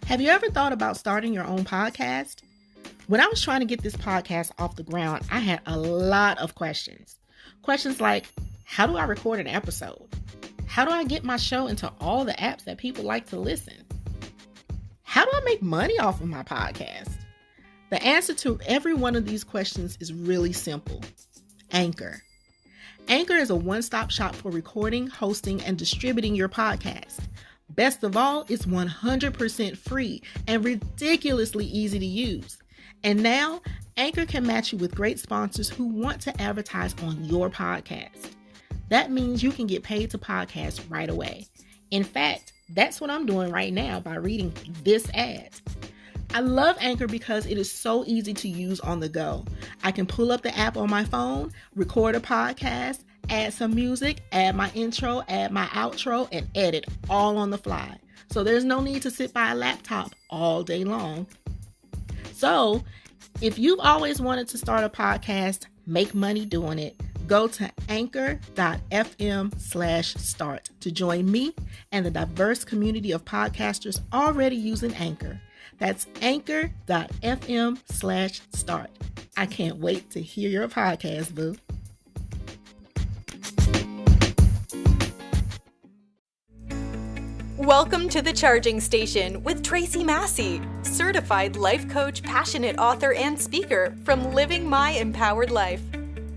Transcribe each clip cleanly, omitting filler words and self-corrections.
Have you ever thought about starting your own podcast? When I was trying to get this podcast off the ground, I had a lot of questions. Questions like, how do I record an episode? How do I get my show into all the apps that people like to listen? How do I make money off of my podcast? The answer to every one of these questions is really simple. Anchor. Anchor is a one-stop shop for recording, hosting, and distributing your podcast. Best of all, it's 100% free and ridiculously easy to use. And now, Anchor can match you with great sponsors who want to advertise on your podcast. That means you can get paid to podcast right away. In fact, that's what I'm doing right now by reading this ad. I love Anchor because it is so easy to use on the go. I can pull up the app on my phone, record a podcast, add some music, add my intro, add my outro, and edit all on the fly. So there's no need to sit by a laptop all day long. So if you've always wanted to start a podcast, make money doing it, go to anchor.fm/start to join me and the diverse community of podcasters already using Anchor. That's anchor.fm/start. I can't wait to hear your podcast, boo. Welcome to The Charging Station with Tracy Massey, certified life coach, passionate author, and speaker from Living My Empowered Life.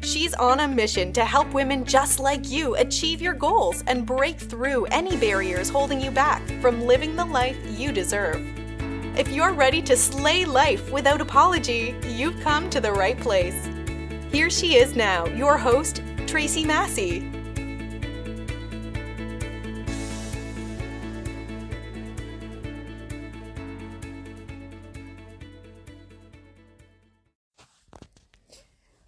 She's on a mission to help women just like you achieve your goals and break through any barriers holding you back from living the life you deserve. If you're ready to slay life without apology, you've come to the right place. Here she is now, your host, Tracy Massey.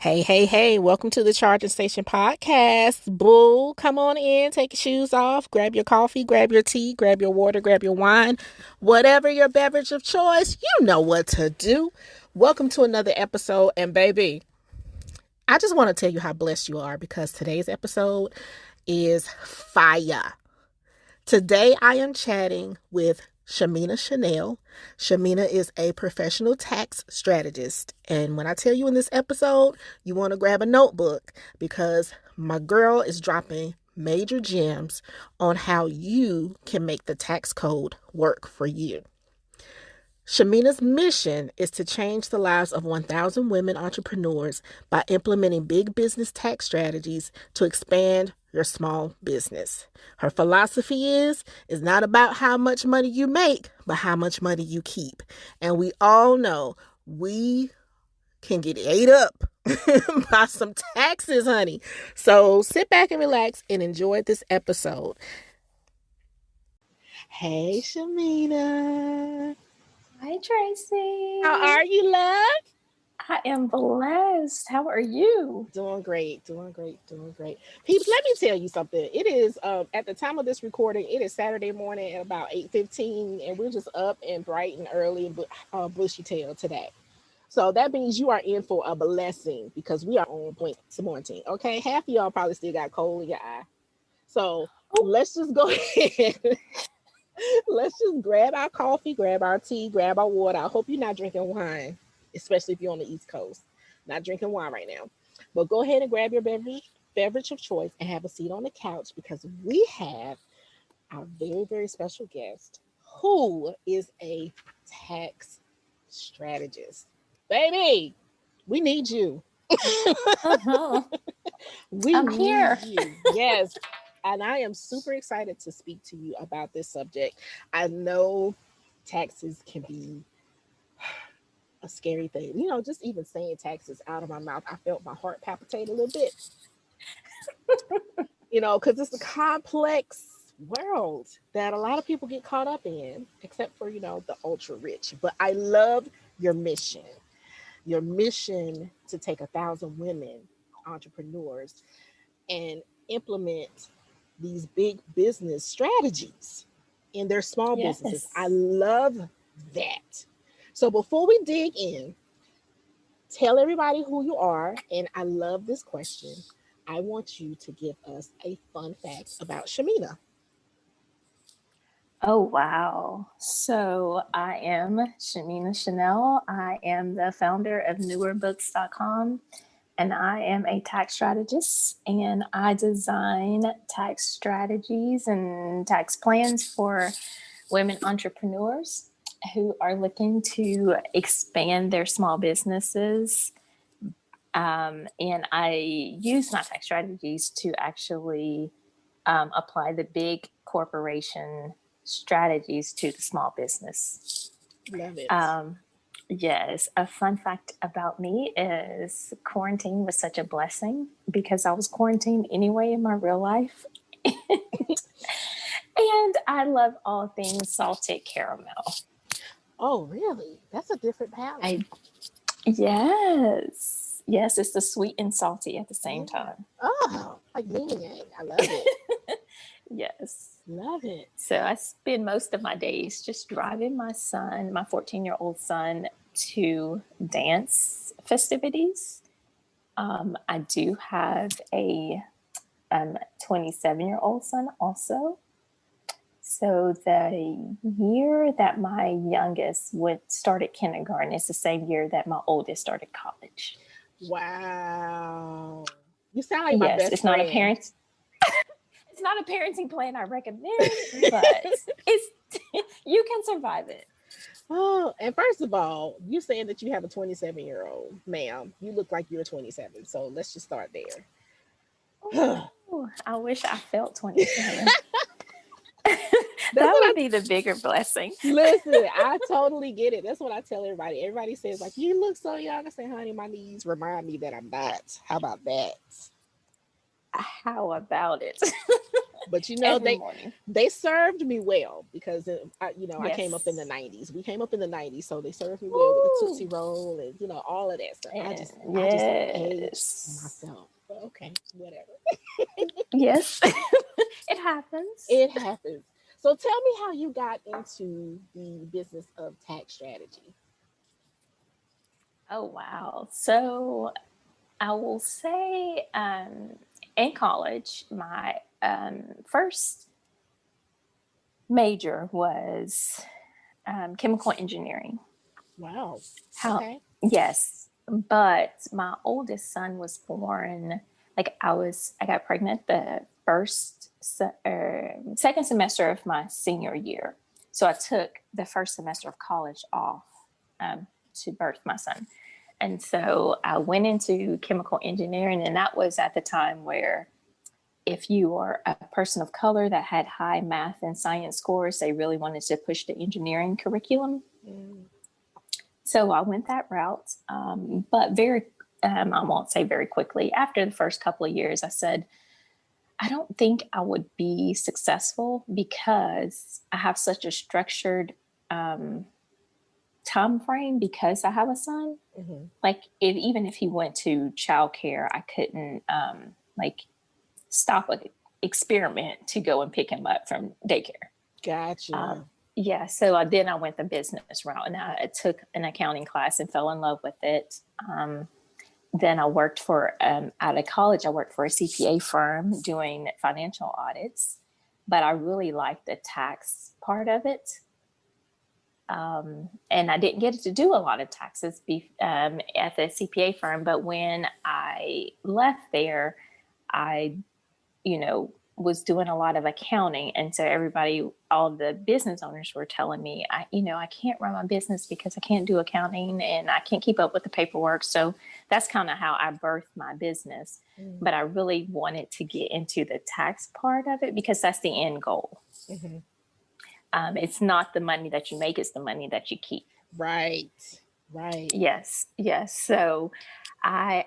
Hey, welcome to the Charging Station podcast. Boo, come on in, take your shoes off, grab your coffee, grab your tea, grab your water, grab your wine, whatever your beverage of choice, you know what to do. Welcome to another episode, and baby, I just want to tell you how blessed you are because today's episode is fire. Today I am chatting with Shanelle. Chamina is a professional tax strategist. And when I tell you in this episode, you want to grab a notebook because my girl is dropping major gems on how you can make the tax code work for you. Chamina's mission is to change the lives of 1,000 women entrepreneurs by implementing big business tax strategies to expand your small business. Her philosophy is not about how much money you make, but how much money you keep. And we all know we can get ate up by some taxes, honey. So sit back and relax and enjoy this episode. Hey, Chamina. Hi, Tracy. How are you, love? I am blessed. How are you? Doing great. Peeps, let me tell you something. It is, at the time of this recording, it is Saturday morning at about 8:15, and we're just up and bright and early and bushy tail today. So that means you are in for a blessing because we are on point quarantine, okay? Half of y'all probably still got coal in your eye. So let's just go ahead. Let's just grab our coffee, grab our tea, grab our water. I hope you're not drinking wine, especially if you're on the East Coast. Not drinking wine right now. But go ahead and grab your beverage of choice and have a seat on the couch because we have our very, very special guest who is a tax strategist. Baby, we need you. I'm need here. You. Yes. And I am super excited to speak to you about this subject. I know taxes can be a scary thing. You know, just even saying taxes out of my mouth, I felt my heart palpitate a little bit. You know, because it's a complex world that a lot of people get caught up in, except for, you know, the ultra rich. But I love your mission to take 1,000 women entrepreneurs and implement these big business strategies in their small businesses. I love that. So before we dig in, tell everybody who you are. And I love this question. I want you to give us a fun fact about Chamina. Oh, wow. So I am Chamina Shanelle. I am the founder of newerbooks.com, and I am a tax strategist, and I design tax strategies and tax plans for women entrepreneurs who are looking to expand their small businesses. And I use my tax strategies to actually apply the big corporation strategies to the small business. Love it. Yes, a fun fact about me is quarantine was such a blessing because I was quarantined anyway in my real life. And I love all things salted caramel. Oh, really? That's a different palette. I Yes. Yes, it's the sweet and salty at the same Yeah. time. Oh, like yin and yang. I love it. Yes. Love it. So I spend most of my days just driving my son, my 14-year-old son, to dance festivities. I do have a 27-year-old son also. So the year that my youngest started kindergarten is the same year that my oldest started college. Wow. You sound like my Yes, best it's friend. not a parent. It's not a parenting plan I recommend, but it's you can survive it. Oh, and first of all, you saying that you have a 27-year-old, ma'am. You look like you're 27. So let's just start there. Oh, I wish I felt 27. That's That what would be the bigger blessing. listen. I totally get it. That's what I tell everybody. Everybody says like, "You look so young." I say, "Honey, my knees remind me that I'm not." How about that? How about it? But Every morning. they served me well because I came up in the Yes. '90s. We came up in the '90s, so they served me well with the Tootsie Woo. Roll and all of that stuff. I just aged Yes. myself. But okay, whatever. Yes. It happens. It happens. So tell me how you got into the business of tax strategy. Oh, wow. So I will say in college, my first major was chemical engineering. Wow. How? Okay. Yes, but my oldest son was born. I got pregnant the second semester of my senior year, so I took the first semester of college off to birth my son, and so I went into chemical engineering, and that was at the time where if you were a person of color that had high math and science scores, they really wanted to push the engineering curriculum. Mm. So I went that route, but I won't say very quickly. After the first couple of years, I said, I don't think I would be successful because I have such a structured time frame because I have a son. Mm-hmm. Like, even if he went to childcare, I couldn't like stop an experiment to go and pick him up from daycare. Gotcha. Yeah, so then I went the business route, and I took an accounting class and fell in love with it. Then I worked out of college, I worked for a CPA firm doing financial audits, but I really liked the tax part of it. And I didn't get to do a lot of taxes at the CPA firm, but when I left there, I, was doing a lot of accounting. And so all the business owners were telling me, I can't run my business because I can't do accounting and I can't keep up with the paperwork. So that's kind of how I birthed my business. Mm. But I really wanted to get into the tax part of it because that's the end goal. Mm-hmm. It's not the money that you make, it's the money that you keep. Right. Right. Yes. Yes. So I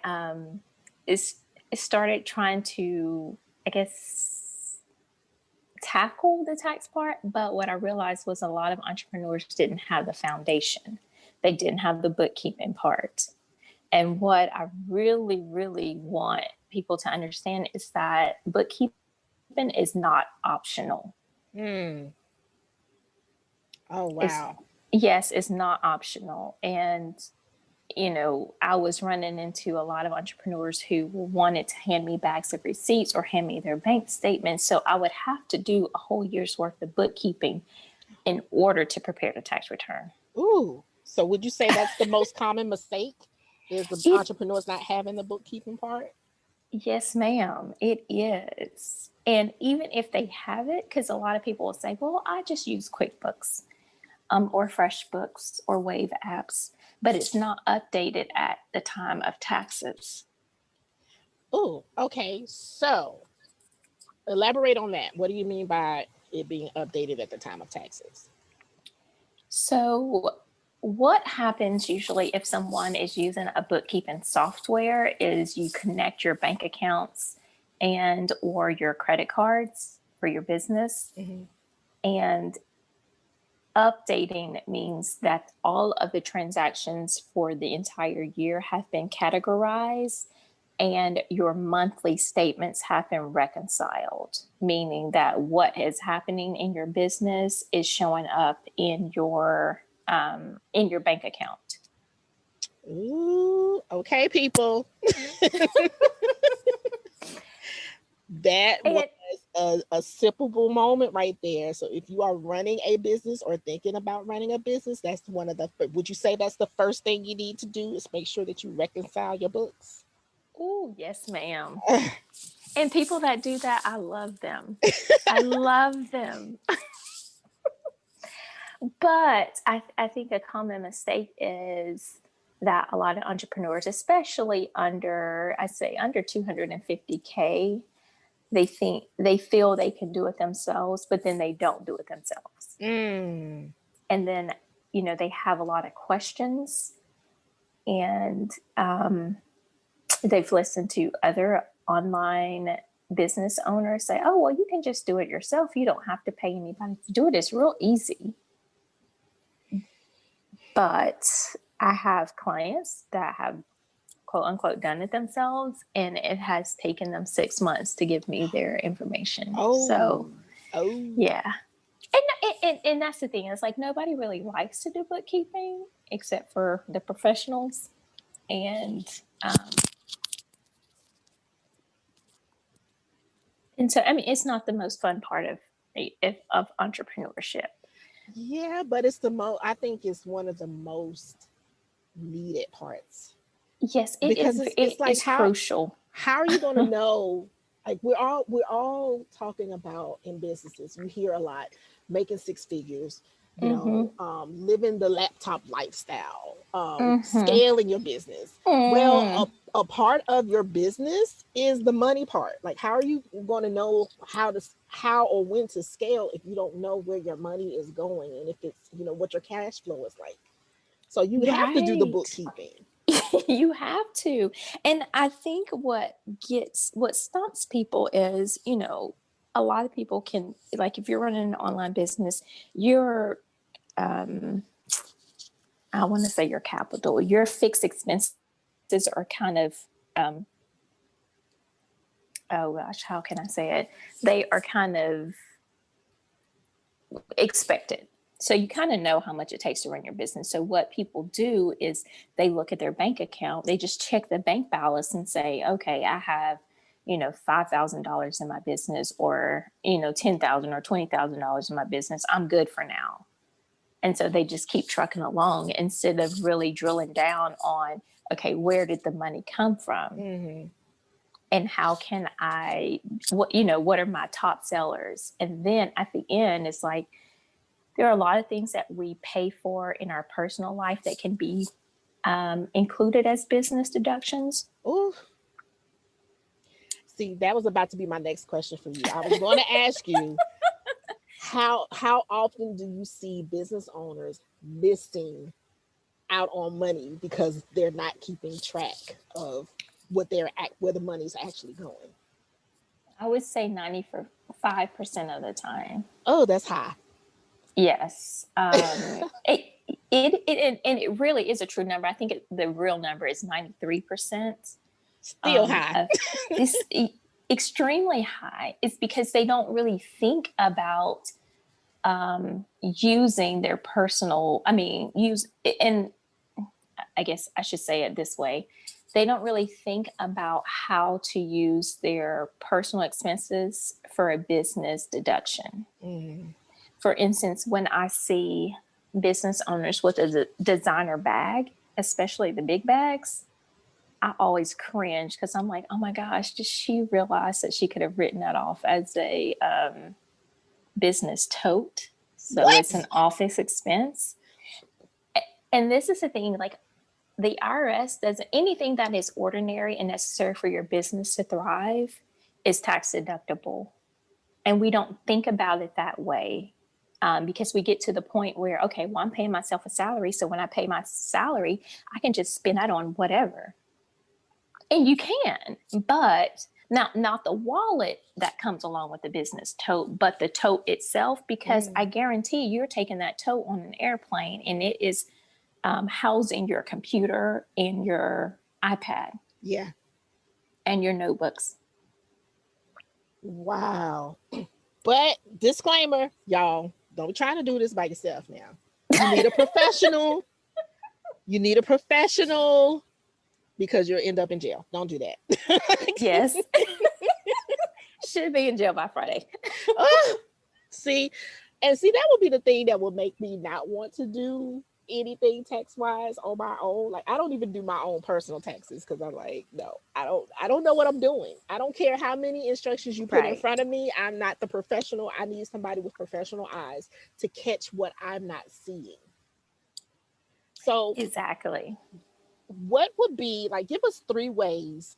started trying to, I guess, tackle the tax part. But what I realized was a lot of entrepreneurs didn't have the foundation. They didn't have the bookkeeping part. And what I really, really want people to understand is that bookkeeping is not optional. Mm. Oh, It's wow. Yes, it's not optional. And I was running into a lot of entrepreneurs who wanted to hand me bags of receipts or hand me their bank statements. So I would have to do a whole year's worth of bookkeeping in order to prepare the tax return. Ooh. So would you say that's the most common mistake, is the entrepreneurs not having the bookkeeping part? Yes, ma'am, it is. And even if they have it, because a lot of people will say, well, I just use QuickBooks or FreshBooks or Wave apps, but it's not updated at the time of taxes. Oh, okay. So elaborate on that. What do you mean by it being updated at the time of taxes? So what happens usually if someone is using a bookkeeping software is you connect your bank accounts and or your credit cards for your business. Mm-hmm. And updating means that all of the transactions for the entire year have been categorized and your monthly statements have been reconciled, meaning that what is happening in your business is showing up in your bank account. Ooh, okay, people. That was a sippable moment right there. So if you are running a business or thinking about running a business, that's one of the, would you say that's the first thing you need to do, is make sure that you reconcile your books? Oh, yes, ma'am. And people that do that, I love them. I love them. But I think a common mistake is that a lot of entrepreneurs, especially under 250K, they feel they can do it themselves, but then they don't do it themselves. And then, they have a lot of questions, and they've listened to other online business owners say, oh, well, you can just do it yourself. You don't have to pay anybody to do it. It's real easy. But I have clients that have, quote unquote, done it themselves, and it has taken them 6 months to give me their information. Yeah. And that's the thing. It's like nobody really likes to do bookkeeping except for the professionals. And so, I mean, it's not the most fun part of entrepreneurship. Yeah, but it's I think it's one of the most needed parts. Yes, because it's like crucial. How are you going to know? Like we're all talking about in businesses. You hear a lot, making six figures, living the laptop lifestyle, scaling your business. Well, a part of your business is the money part. Like, how are you going to know how or when to scale if you don't know where your money is going, and if it's, what your cash flow is like? So you have to do the bookkeeping. You have to. And I think what stops people is, a lot of people can, like, if you're running an online business, your I want to say your capital, your fixed expenses are kind of oh gosh, how can I say it? They are kind of expected. So you kind of know how much it takes to run your business. So what people do is they look at their bank account, they just check the bank balance and say, okay, I have, $5,000 in my business, or, $10,000 or $20,000 in my business. I'm good for now. And so they just keep trucking along instead of really drilling down on, okay, where did the money come from? Mm-hmm. And how can what are my top sellers? And then at the end, it's like, there are a lot of things that we pay for in our personal life that can be included as business deductions. Ooh. See, that was about to be my next question for you. I was going to ask you, how often do you see business owners missing out on money because they're not keeping track of where the money's actually going? I would say 95% of the time. Oh, that's high. Yes. It really is a true number. I think the real number is 93%. Still high. It's extremely high. It's because they don't really think about using their personal, and I guess I should say it this way. They don't really think about how to use their personal expenses for a business deduction. Mm. For instance, when I see business owners with a designer bag, especially the big bags, I always cringe because I'm like, oh my gosh, does she realize that she could have written that off as a business tote? So What? it's an office expense. And this is the thing, like the IRS does anything that is ordinary and necessary for your business to thrive is tax deductible. And we don't think about it that way because we get to the point where, okay, well, I'm paying myself a salary. So when I pay my salary, I can just spend that on whatever. And you can, but not the wallet that comes along with the business tote, but the tote itself, because I guarantee you're taking that tote on an airplane and it is housing your computer and your iPad. Yeah. And your notebooks. Wow. But disclaimer, y'all, don't try to do this by yourself now. You need a professional. You need a professional because you'll end up in jail. Don't do that. Yes. Should be in jail by Friday. See, that would be the thing that would make me not want to do anything tax wise on my own. Like, I don't even do my own personal taxes because I'm like, no, I don't know what I'm doing. I don't care how many instructions you put in front of me. I'm not the professional. I need somebody with professional eyes to catch what I'm not seeing. So exactly, what would be like, give us 3 ways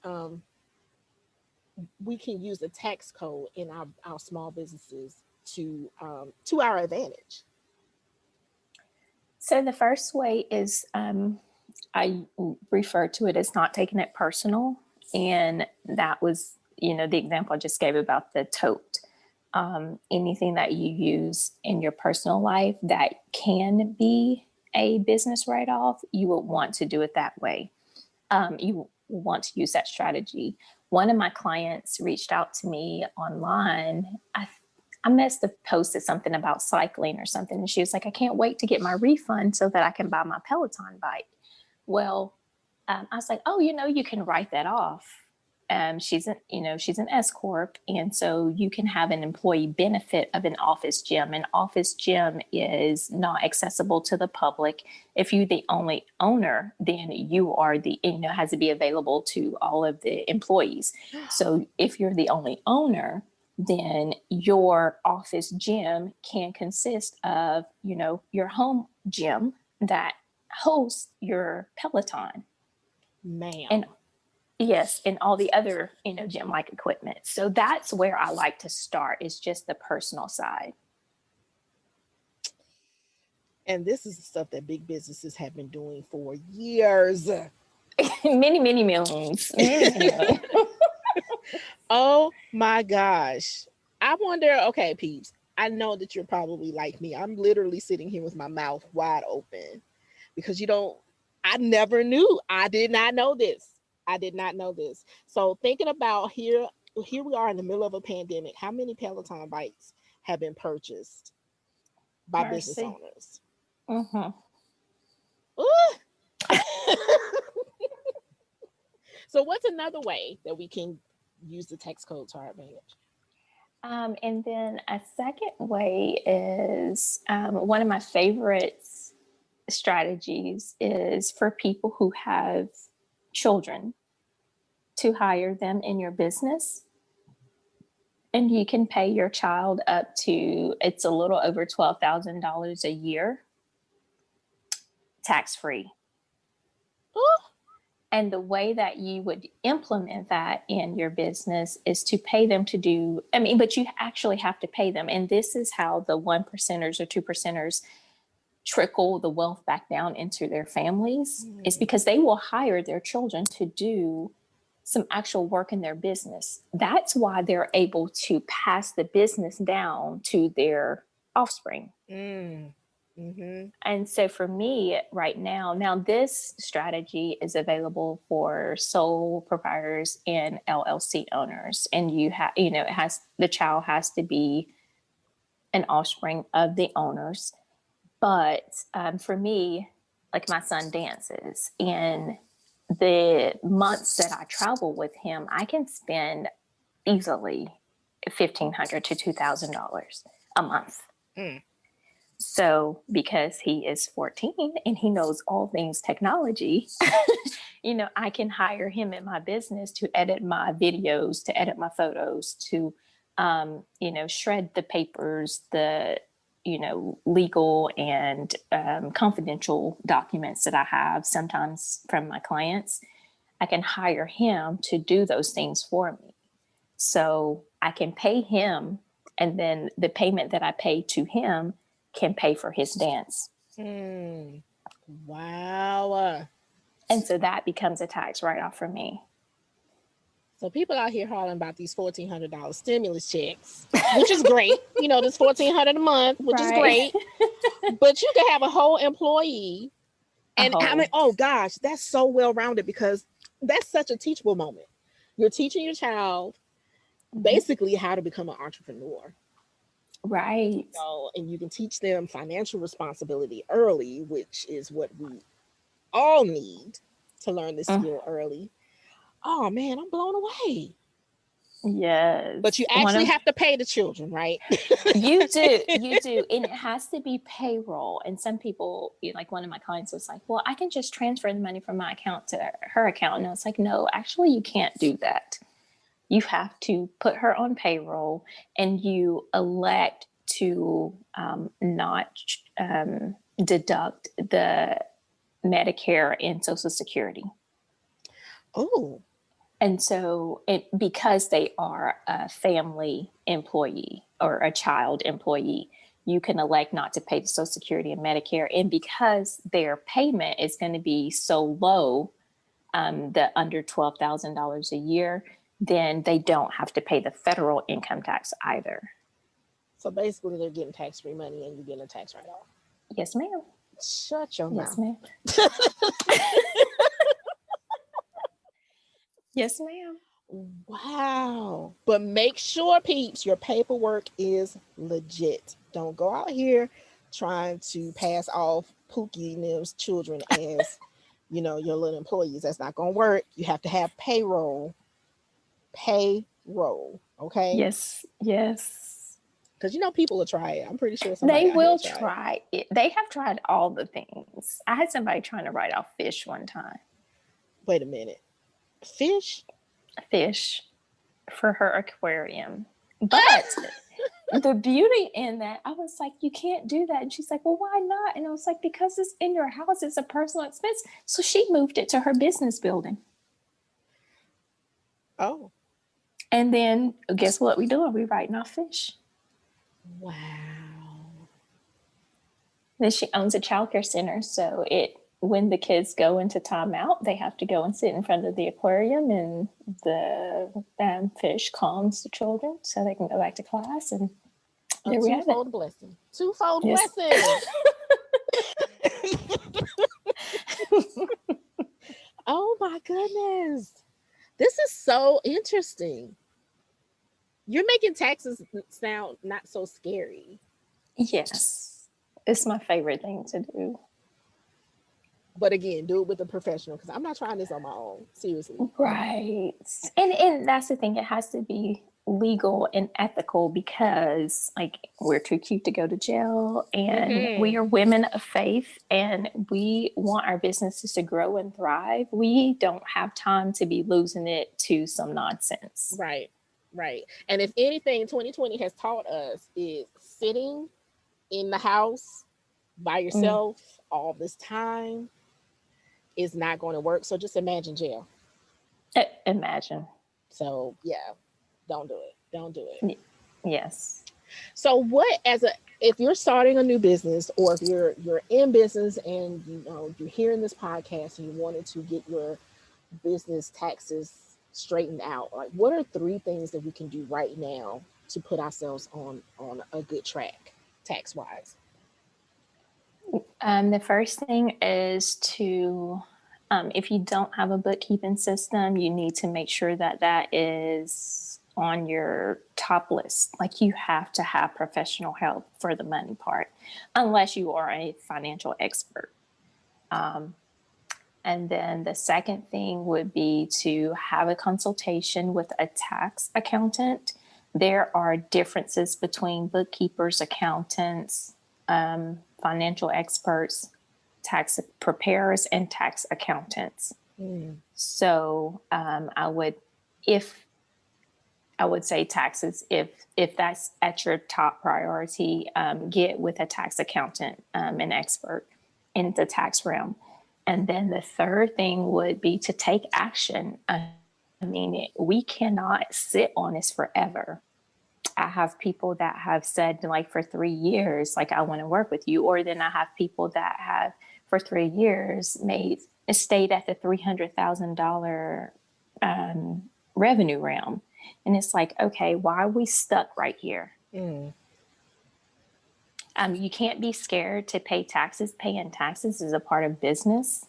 we can use the tax code in our small businesses to our advantage. So the first way is I refer to it as not taking it personal. And that was, the example I just gave about the tote. Anything that you use in your personal life that can be a business write-off, you would want to do it that way. You want to use that strategy. One of my clients reached out to me online. I must have posted something about cycling or something. And she was like, I can't wait to get my refund so that I can buy my Peloton bike. Well, I was like, oh, you can write that off. She's an S Corp. And so you can have an employee benefit of an office gym. An office gym is not accessible to the public. If you're the only owner, then you are has to be available to all of the employees. So if you're the only owner, then your office gym can consist of, your home gym that hosts your Peloton. Ma'am. And yes, and all the other, gym-like equipment. So that's where I like to start, is just the personal side. And this is the stuff that big businesses have been doing for years. many, many millions. Oh my gosh. I wonder, okay, peeps, I know that you're probably like me. I'm literally sitting here with my mouth wide open because I never knew. I did not know this. So thinking about here we are in the middle of a pandemic. How many Peloton bikes have been purchased by business owners? Mm-hmm. So what's another way that we can use the tax code to our advantage? And then a second way is one of my favorite strategies is for people who have children to hire them in your business. And you can pay your child up to, it's a little over $12,000 a year, tax-free. And the way that you would implement that in your business is to pay them to do, but you actually have to pay them. And this is how the 1%ers or 2%ers trickle the wealth back down into their families. It's because they will hire their children to do some actual work in their business. That's why they're able to pass the business down to their offspring. Mm-hmm. And so for me right now this strategy is available for sole proprietors and LLC owners. And you have, the child has to be an offspring of the owners. But for me, like my son dances, and the months that I travel with him, I can spend easily $1,500 to $2,000 a month. So because he is 14 and he knows all things technology, I can hire him in my business to edit my videos, to edit my photos, to, shred the papers, the, legal and confidential documents that I have sometimes from my clients. I can hire him to do those things for me. So I can pay him, and then the payment that I pay to him can pay for his dance. Wow. And so that becomes a tax write-off for me. So people out here hollering about these $1,400 stimulus checks, which is great. This $1,400 a month, which is great. But you can have a whole employee. And I mean, oh gosh, that's so well-rounded, because that's such a teachable moment. You're teaching your child basically how to become an entrepreneur. Right. And you can teach them financial responsibility early, which is what we all need to learn this skill early. Oh man, I'm blown away. Yes. But you actually have to pay the children, right? You do. And it has to be payroll. And some people, like one of my clients was like, well, I can just transfer the money from my account to her account. And I was like, no, actually you can't do that. You have to put her on payroll, and you elect to not deduct the Medicare and Social Security. Oh. And so because they are a family employee or a child employee, you can elect not to pay the Social Security and Medicare. And because their payment is going to be so low, the under $12,000 a year, then they don't have to pay the federal income tax either. So basically they're getting tax-free money and you're getting a tax write-off. Yes, ma'am. Shut your mouth. Yes, ma'am. Yes, ma'am. Wow. But make sure, peeps, your paperwork is legit. Don't go out here trying to pass off Pookie and them's children as, your little employees. That's not going to work. You have to have payroll. Okay? Yes. Because people will try it. I'm pretty sure they will try it. They have tried all the things. I had somebody trying to write off fish one time. Wait a minute. Fish for her aquarium. But the beauty in that, I was like, you can't do that. And she's like, well, why not? And I was like, because it's in your house. It's a personal expense. So she moved it to her business building. Oh. And then guess what we do? We writing off fish. Wow. Then she owns a childcare center. So when the kids go into timeout, they have to go and sit in front of the aquarium, and the fish calms the children so they can go back to class. And there we have it. Twofold blessing. Twofold blessing. Oh my goodness. This is so interesting. You're making taxes sound not so scary. Yes. It's my favorite thing to do. But again, do it with a professional, because I'm not trying this on my own. Seriously. Right. And that's the thing. It has to be legal and ethical, because we're too cute to go to jail, and we are women of faith, and we want our businesses to grow and thrive. We don't have time to be losing it to some nonsense. Right. And if anything 2020 has taught us is sitting in the house by yourself all this time is not going to work. So just imagine jail. Imagine. So yeah, don't do it. Yes. So if you're starting a new business, or if you're in business and you're hearing this podcast and you wanted to get your business taxes straightened out, like what are 3 things that we can do right now to put ourselves on a good track tax wise? The first thing is to, if you don't have a bookkeeping system, you need to make sure that is on your top list. You have to have professional help for the money part, unless you are a financial expert. And then the second thing would be to have a consultation with a tax accountant. There are differences between bookkeepers, accountants, financial experts, tax preparers, and tax accountants. So I would say taxes, if that's at your top priority, get with a tax accountant, an expert in the tax realm. And then the third thing would be to take action. I mean, we cannot sit on this forever. I have people that have said, like, for 3 years, like, I want to work with you. Or then I have people that have for 3 years stayed at the $300,000 revenue realm. And it's like, okay, why are we stuck right here? You can't be scared to pay taxes. Paying taxes is a part of business.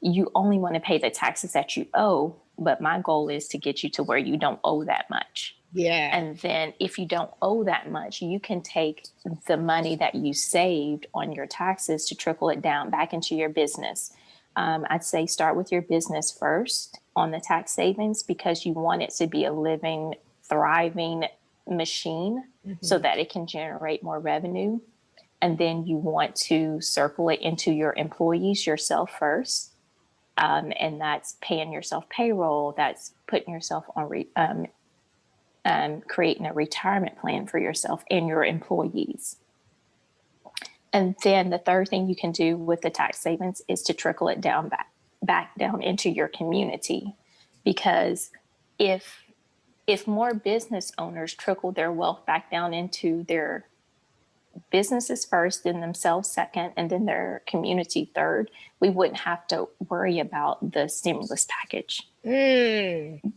You only want to pay the taxes that you owe, but my goal is to get you to where you don't owe that much. Yeah. And then if you don't owe that much, you can take the money that you saved on your taxes to trickle it down back into your business. I'd say start with your business first on the tax savings, because you want it to be a living, thriving machine so that it can generate more revenue. And then you want to circle it into your employees yourself first. And that's paying yourself payroll. That's putting yourself on creating a retirement plan for yourself and your employees. And then the third thing you can do with the tax savings is to trickle it down back down into your community. Because if more business owners trickle their wealth back down into their businesses first, then themselves second, and then their community third, we wouldn't have to worry about the stimulus package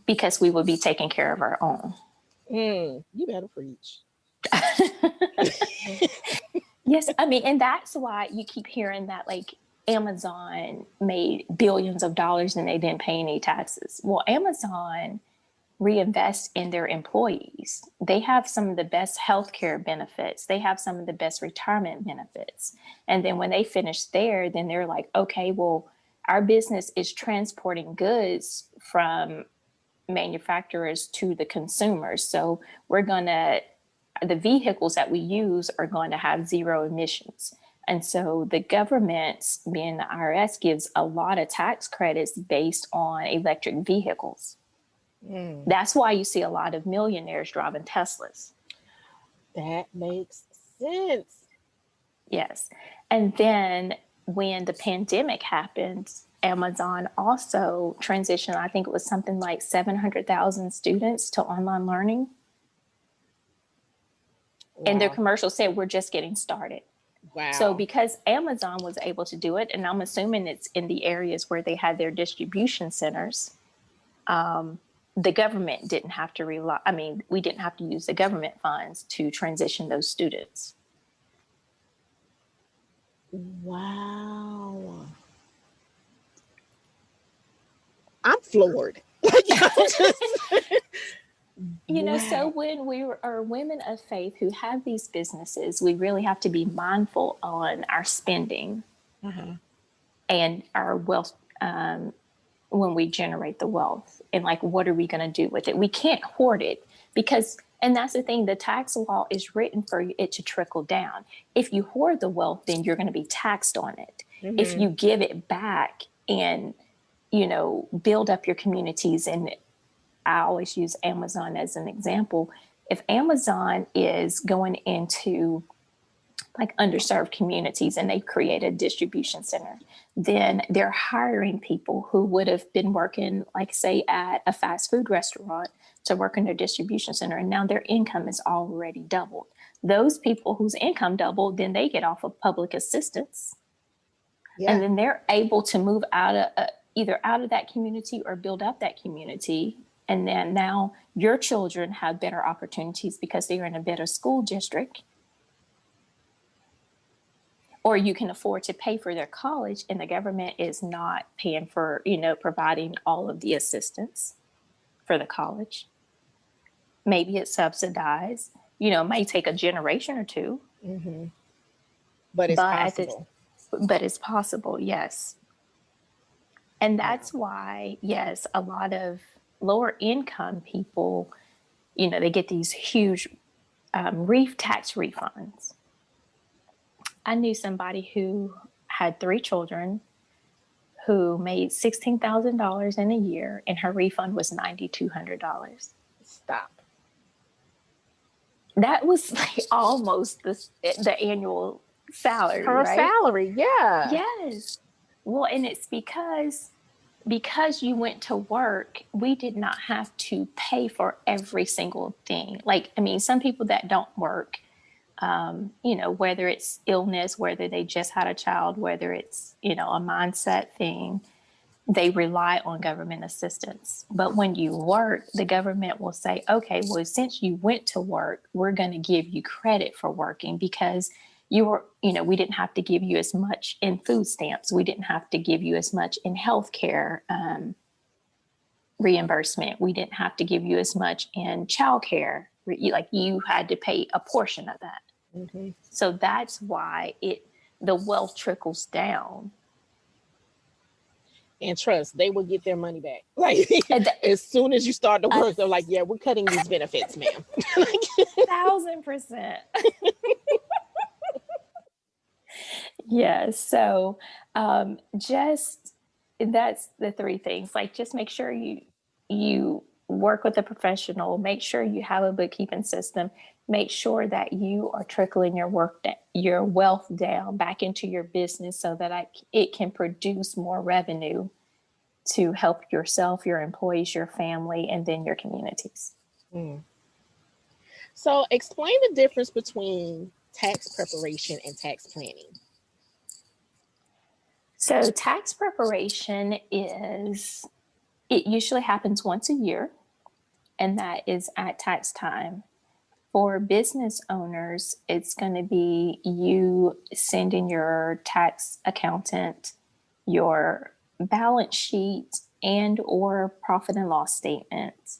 because we would be taking care of our own. You better preach. Yes, I mean, and that's why you keep hearing that, like, Amazon made billions of dollars and they didn't pay any taxes. Well, Amazon reinvest in their employees. They have some of the best healthcare benefits. They have some of the best retirement benefits. And then when they finish there, then they're like, okay, well, our business is transporting goods from manufacturers to the consumers. So the vehicles that we use are going to have zero emissions. And so the government, being the IRS, gives a lot of tax credits based on electric vehicles. That's why you see a lot of millionaires driving Teslas. That makes sense. Yes. And then when the pandemic happened, Amazon also transitioned, I think it was something like 700,000 students to online learning. Wow. And their commercial said, we're just getting started. Wow. So because Amazon was able to do it, and I'm assuming it's in the areas where they had their distribution centers, the government didn't have to we didn't have to use the government funds to transition those students. Wow. I'm floored. So when we are women of faith who have these businesses, we really have to be mindful on our spending and our wealth when we generate the wealth, and like, what are we going to do with it? We can't hoard it and that's the thing, the tax law is written for it to trickle down. If you hoard the wealth, then you're going to be taxed on it. If you give it back and, build up your communities, and I always use Amazon as an example. If Amazon is going into like underserved communities and they create a distribution center, then they're hiring people who would have been working, like, say, at a fast food restaurant to work in their distribution center. And now their income is already doubled. Those people whose income doubled, then they get off of public assistance. Yeah. And then they're able to move either out of that community or build up that community. And then now your children have better opportunities because they're in a better school district. Or you can afford to pay for their college, and the government is not paying for, providing all of the assistance for the college. Maybe it's subsidized. It may take a generation or two. But it's possible. But it's possible, yes. And that's why, yes, a lot of lower income people, they get these huge tax refunds. I knew somebody who had 3 children who made $16,000 in a year, and her refund was $9,200. Stop. That was like almost the annual salary, Her right? salary, yeah. Yes. Well, and it's because you went to work, we did not have to pay for every single thing. Like, I mean, some people that don't work, whether it's illness, whether they just had a child, whether it's, a mindset thing, they rely on government assistance. But when you work, the government will say, okay, well, since you went to work, we're going to give you credit for working because you were, we didn't have to give you as much in food stamps. We didn't have to give you as much in healthcare reimbursement. We didn't have to give you as much in childcare. Like you had to pay a portion of that. Mm-hmm. So that's why the wealth trickles down. And trust, they will get their money back. Like as soon as you start to work, they're like, yeah, we're cutting these benefits, ma'am. 1,000%. Yeah. So just that's the 3 things. Like just make sure you work with a professional, make sure you have a bookkeeping system, make sure that you are trickling your wealth down back into your business so that it can produce more revenue to help yourself, your employees, your family, and then your communities. So explain the difference between tax preparation and tax planning. So tax preparation it usually happens once a year, and that is at tax time. For business owners, it's going to be you sending your tax accountant your balance sheet and or profit and loss statement.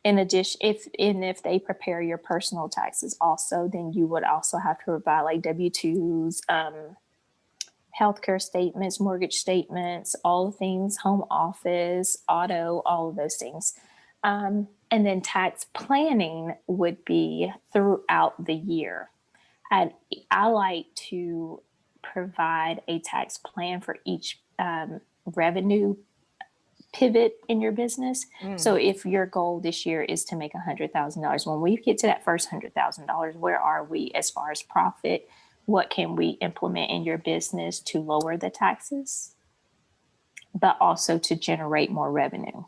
In addition, if they prepare your personal taxes also, then you would also have to provide like W-2s, healthcare statements, mortgage statements, all the things, home office, auto, all of those things. And then tax planning would be throughout the year. And I like to provide a tax plan for each revenue pivot in your business. So if your goal this year is to make $100,000, when we get to that first $100,000, where are we as far as profit? What can we implement in your business to lower the taxes, but also to generate more revenue?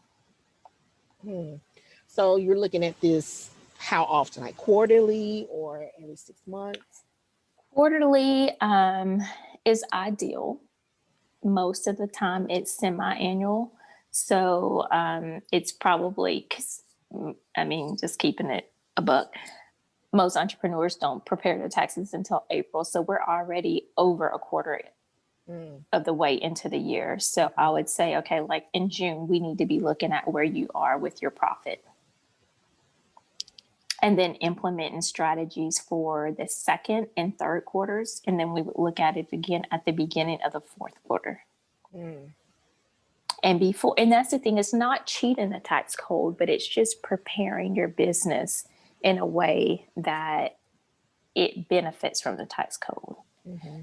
So you're looking at this how often, like quarterly or every 6 months? Quarterly is ideal. Most of the time it's semi-annual. So it's probably, just keeping it a buck, most entrepreneurs don't prepare their taxes until April. So we're already over a quarter of the way into the year. So I would say, okay, like in June, we need to be looking at where you are with your profit. And then implementing strategies for the second and third quarters. And then we would look at it again at the beginning of the fourth quarter. And that's the thing, it's not cheating the tax code, but it's just preparing your business in a way that it benefits from the tax code.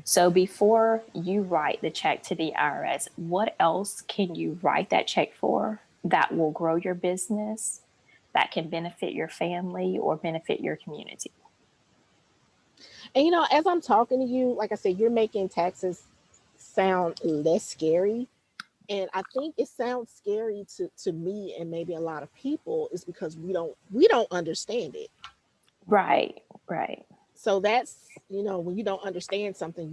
So before you write the check to the IRS, what else can you write that check for that will grow your business, that can benefit your family or benefit your community? And as I'm talking to you, like I said, you're making taxes sound less scary. And I think it sounds scary to me and maybe a lot of people is because we don't understand it. Right. So that's, when you don't understand something,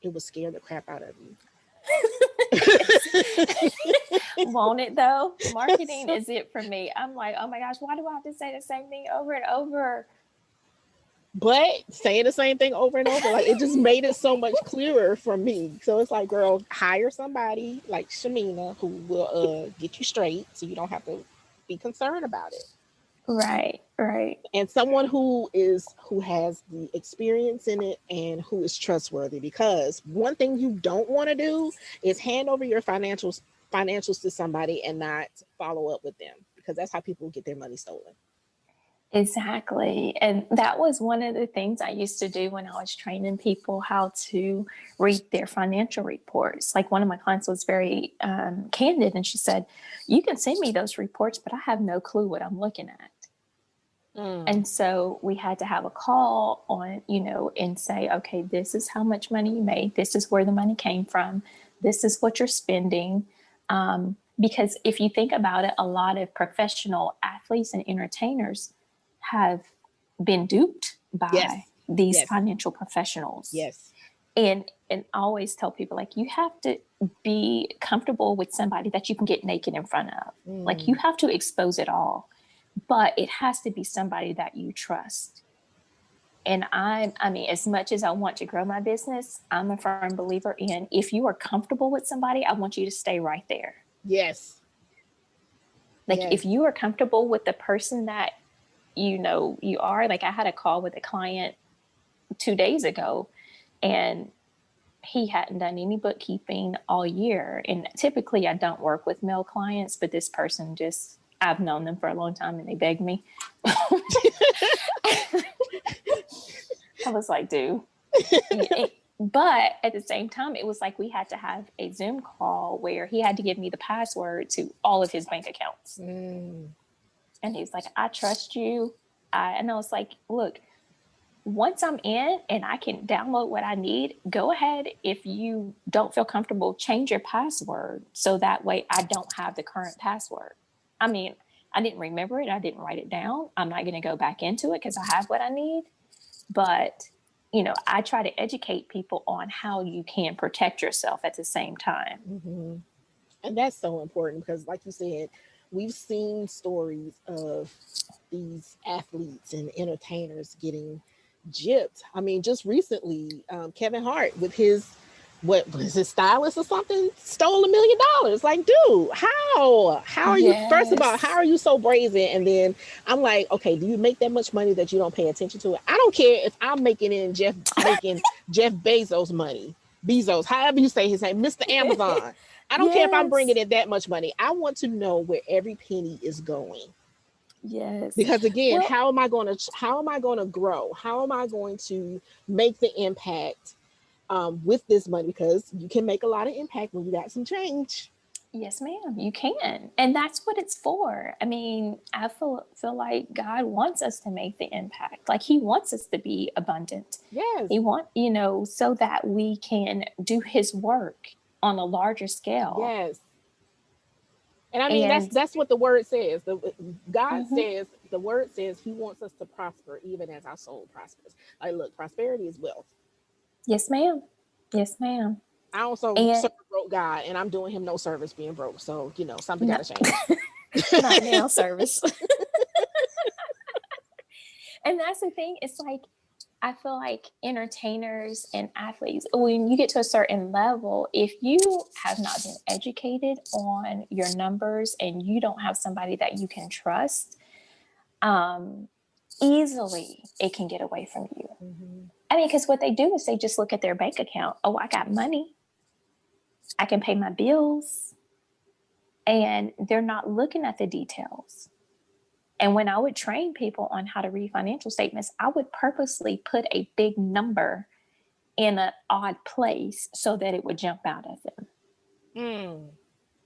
it will scare the crap out of you. Won't it though? Marketing is it for me. I'm like, oh my gosh, why do I have to say the same thing over and over? But saying the same thing over and over, like it just made it so much clearer for me. So it's like, girl, hire somebody like Chamina who will get you straight so you don't have to be concerned about it. Right. And someone who has the experience in it and who is trustworthy, because one thing you don't want to do is hand over your financials to somebody and not follow up with them, because that's how people get their money stolen. Exactly. And that was one of the things I used to do when I was training people how to read their financial reports. Like one of my clients was very candid, and she said, "You can send me those reports, but I have no clue what I'm looking at." And so we had to have a call on, and say, okay, this is how much money you made. This is where the money came from. This is what you're spending. Because if you think about it, a lot of professional athletes and entertainers have been duped by these financial professionals. Yes. And I always tell people, like, you have to be comfortable with somebody that you can get naked in front of. Like, you have to expose it all, but it has to be somebody that you trust. And I mean, as much as I want to grow my business, I'm a firm believer in, if you are comfortable with somebody, I want you to stay right there. Yes. Like, if you are comfortable with the person that you are, like, I had a call with a client 2 days ago, and he hadn't done any bookkeeping all year. And typically I don't work with male clients, but this person just, I've known them for a long time and they begged me. I was like, dude. But at the same time, it was like we had to have a Zoom call where he had to give me the password to all of his bank accounts. And he's like, I trust you. And I was like, look, once I'm in and I can download what I need, go ahead. If you don't feel comfortable, change your password so that way I don't have the current password. I mean, I didn't remember it. I didn't write it down. I'm not going to go back into it because I have what I need. But, I try to educate people on how you can protect yourself at the same time. Mm-hmm. And that's so important because, like you said, we've seen stories of these athletes and entertainers getting gypped. I mean, just recently, Kevin Hart with his, what was his stylist or something, stole $1 million. Like, dude, how are you? First of all, how are you so brazen? And then I'm like, okay, do you make that much money that you don't pay attention to it? I don't care if I'm making Jeff Bezos money, however you say his name, Mr. Amazon. I don't care if I'm bringing in that much money. I want to know where every penny is going. Yes. Because again, how am I going to grow? How am I going to make the impact with this money? Because you can make a lot of impact when you got some change. Yes, ma'am, you can. And that's what it's for. I mean, I feel like God wants us to make the impact. Like, he wants us to be abundant. Yes. He wants, so that we can do his work on a larger scale. Yes. And I mean, that's what the word says. God says, the word says he wants us to prosper even as our soul prospers. Like, look, prosperity is wealth. Yes, ma'am. Yes, ma'am. I also serve a broke God, and I'm doing him no service being broke. So, something got to change. Not now service. And that's the thing. It's like, I feel like entertainers and athletes, when you get to a certain level, if you have not been educated on your numbers and you don't have somebody that you can trust, easily it can get away from you. I mean, because what they do is they just look at their bank account. Oh, I got money. I can pay my bills. And they're not looking at the details. And when I would train people on how to read financial statements, I would purposely put a big number in an odd place so that it would jump out at them.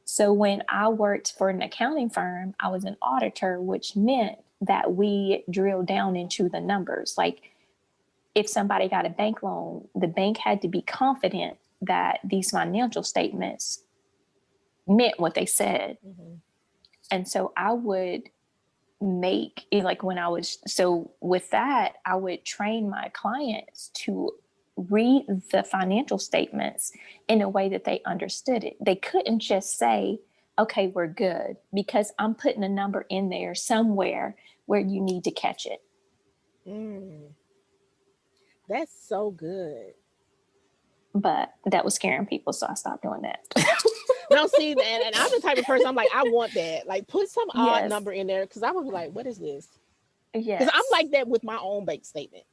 So when I worked for an accounting firm, I was an auditor, which meant that we drilled down into the numbers. Like, if somebody got a bank loan, the bank had to be confident that these financial statements meant what they said. And so I would make it, like, with that, I would train my clients to read the financial statements in a way that they understood it. They couldn't just say, okay, we're good, because I'm putting a number in there somewhere where you need to catch it. That's so good. But that was scaring people, so I stopped doing that. No, see, and I'm the type of person, I'm like, I want that. Like, put some odd number in there, because I would be like, what is this? Because I'm like that with my own bank statement.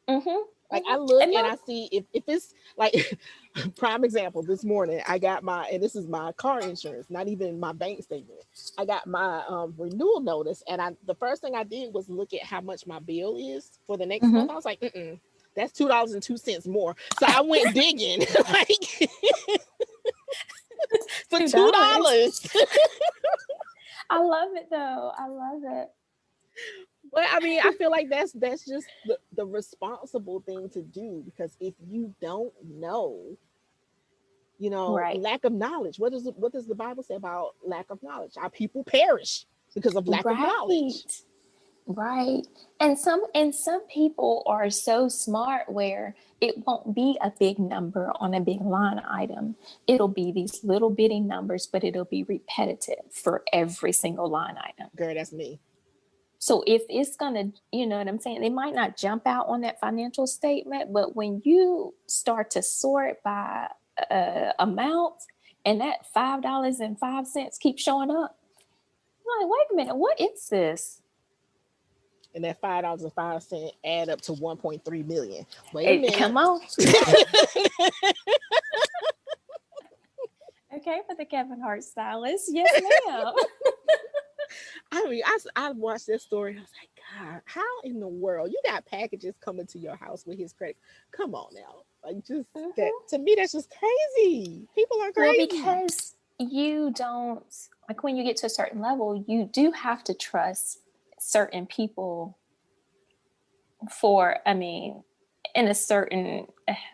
Mm-hmm. Like I Mm-hmm. look And and I see if it's like prime example, this morning I got and this is my car insurance, not even my bank statement. I got my renewal notice, and the first thing I did was look at how much my bill is for the next mm-hmm. month. I was like, that's $2.02 more. So I went digging like for $2. $2. I love it though. I love it. But I mean, I feel like that's just the responsible thing to do, because if you don't know, Right. lack of knowledge. What does the Bible say about lack of knowledge? Our people perish because of lack of knowledge. Right. Right. And some people are so smart where it won't be a big number on a big line item. It'll be these little bitty numbers, but it'll be repetitive for every single line item. Girl, that's me. So if it's gonna, you know what I'm saying, they might not jump out on that financial statement, but when you start to sort by amount, and that $5.05 keeps showing up, I'm like, wait a minute, what is this? And that $5.05 add up to 1.3 million. Wait a minute. Come on. Okay, for the Kevin Hart stylist. Yes, ma'am. I mean, I watched this story. I was like, God, how in the world you got packages coming to your house with his credit? Come on now, like just that to me, that's just crazy. People are crazy. Well, because you don't, like, when you get to a certain level, you do have to trust certain people for, I mean, in a certain,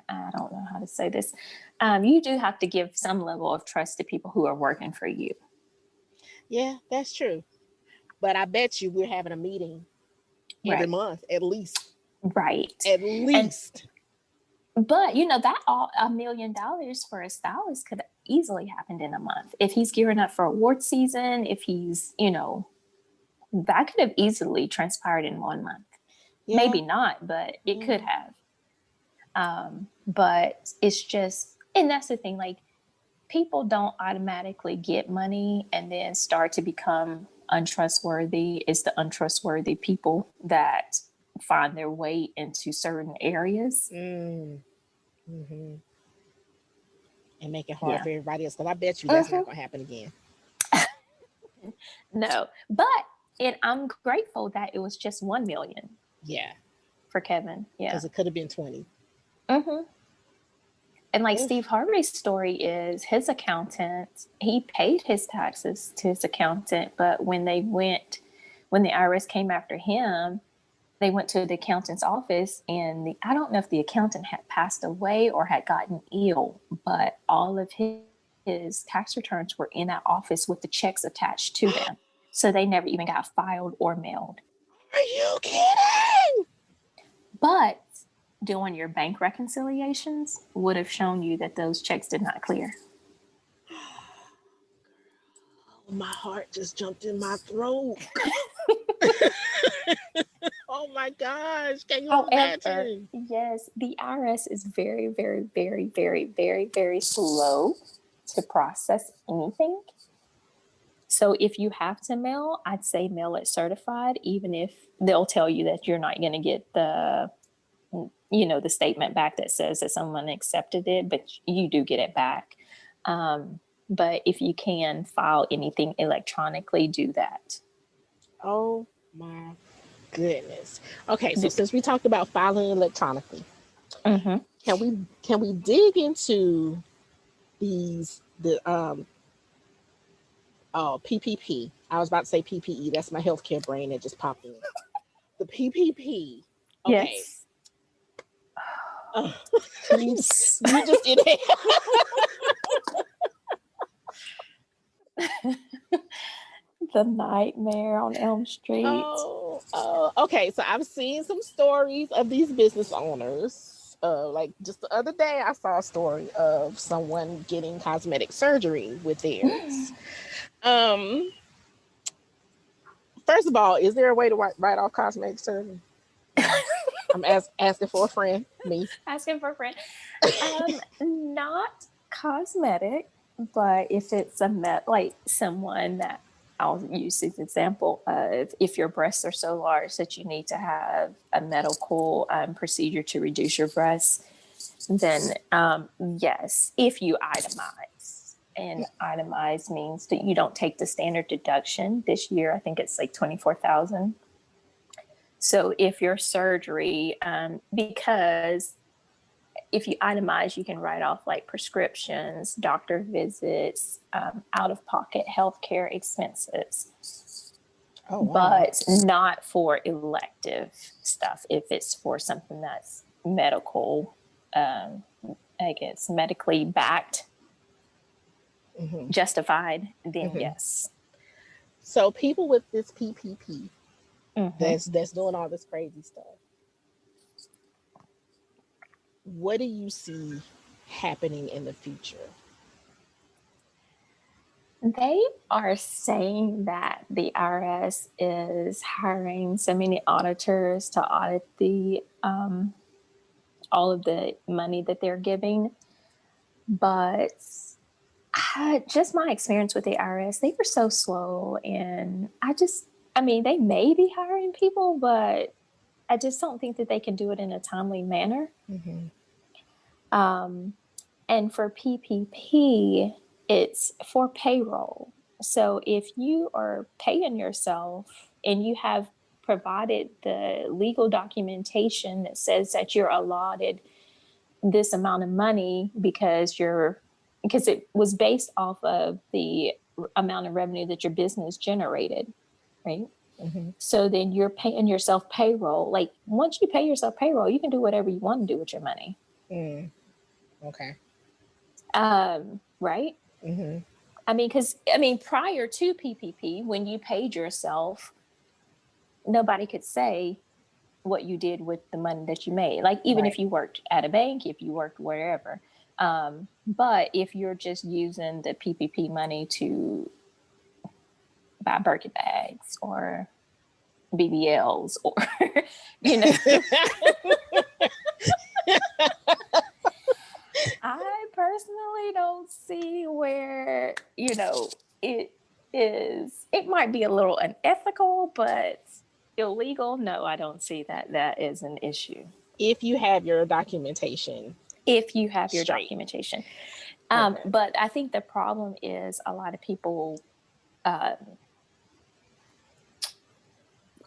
I don't know how to say this. You do have to give some level of trust to people who are working for you. Yeah, that's true. But I bet you we're having a meeting every month, at least. Right. At least. But that $1 million for a stylist could easily happen in a month. If he's gearing up for award season, if he's, that could have easily transpired in 1 month. Yeah. Maybe not, but it could have. But it's just, and that's the thing, like, people don't automatically get money and then start to become untrustworthy. It's the untrustworthy people that find their way into certain areas. And make it hard for everybody else. Because I bet you that's not going to happen again. No, but I'm grateful that it was just 1 million. Yeah. For Kevin. Yeah. Because it could have been 20. And like Steve Harvey's story is, his accountant, he paid his taxes to his accountant, but when the IRS came after him, they went to the accountant's office, and I don't know if the accountant had passed away or had gotten ill, but all of his tax returns were in that office with the checks attached to them. So they never even got filed or mailed. Are you kidding? But doing your bank reconciliations would have shown you that those checks did not clear. My heart just jumped in my throat. Oh my gosh. Can you imagine? Yes, the IRS is very, very, very, very, very, very slow to process anything. So if you have to mail, I'd say mail it certified, even if they'll tell you that you're not going to get the statement back that says that someone accepted it, but you do get it back. But if you can file anything electronically, do that. Oh my goodness. Okay, so since we talked about filing electronically, can we dig into the PPP? I was about to say PPE. That's my healthcare brain that just popped in. The PPP. Okay. Yes. You just inhaled. The Nightmare on Elm Street. Oh, okay. So I've seen some stories of these business owners. Like just the other day, I saw a story of someone getting cosmetic surgery with theirs. First of all, is there a way to write off cosmetic surgery? I'm asking for a friend. Me asking for a friend. Not cosmetic, but if it's like someone that I'll use this example of if your breasts are so large that you need to have a medical procedure to reduce your breasts, then yes, if you itemize. And itemize means that you don't take the standard deduction. This year, I think it's like $24,000. So if your surgery, because if you itemize, you can write off like prescriptions, doctor visits, out-of-pocket healthcare expenses. Oh, wow. But not for elective stuff. If it's for something that's medical, I guess medically backed, justified, then yes. So people with this PPP, that's doing all this crazy stuff, what do you see happening in the future? They are saying that the IRS is hiring so many auditors to audit the all of the money that they're giving. But just my experience with the IRS, they were so slow. And they may be hiring people, but I just don't think that they can do it in a timely manner. And for PPP, it's for payroll. So if you are paying yourself and you have provided the legal documentation that says that you're allotted this amount of money because it was based off of the amount of revenue that your business generated, right? So then you're paying yourself payroll. Like once you pay yourself payroll, you can do whatever you want to do with your money. Okay. Right? Prior to PPP, when you paid yourself, nobody could say what you did with the money that you made. Like even if you worked at a bank, if you worked wherever. But if you're just using the PPP money to buy Birkin bags or BBLs or, I personally don't see where, it might be a little unethical, but illegal. No, I don't see that is an issue. If you have your documentation. Documentation. But I think the problem is a lot of people, I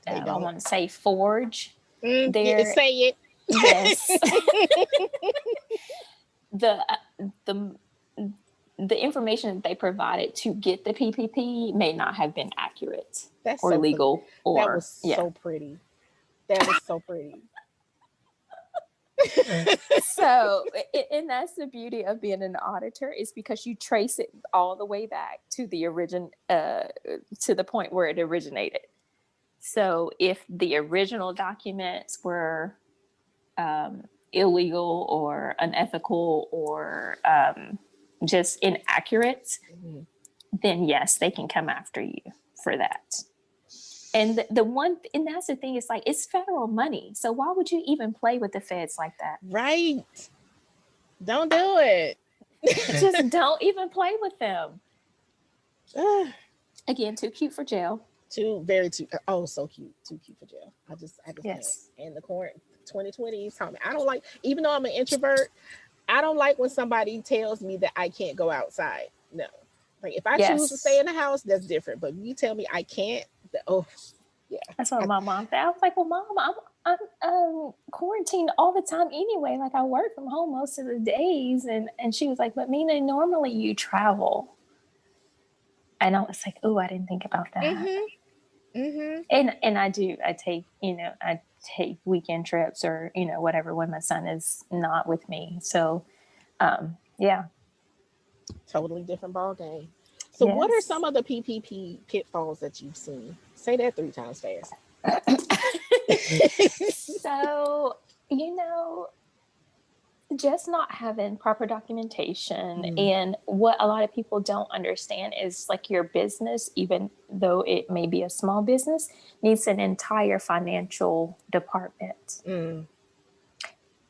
want to say forge. Say it. Yes. The information that they provided to get the PPP may not have been accurate or so legal. That was so pretty. So, and that's the beauty of being an auditor, is because you trace it all the way back to the to the point where it originated. So if the original documents were illegal or unethical or just inaccurate, then yes, they can come after you for that. And and that's the thing, is like, it's federal money. So why would you even play with the feds like that? Right. Don't do it. Just don't even play with them. Again, too cute for jail. So cute. Too cute for jail. I just yes. Can't. And the current 2020 taught me, I don't like, even though I'm an introvert, I don't like when somebody tells me that I can't go outside. No. Like if I choose to stay in the house, that's different. But you tell me I can't, yeah. That's what my mom said. I was like, well, Mom, I'm quarantined all the time anyway. Like I work from home most of the days. And she was like, but Mina, normally you travel. And I was like, oh, I didn't think about that. And I do. I take weekend trips or, whatever when my son is not with me. So, yeah. Totally different ball game. So what are some of the PPP pitfalls that you've seen? Say that 3 times fast. So, just not having proper documentation. And what a lot of people don't understand is like your business, even though it may be a small business, needs an entire financial department.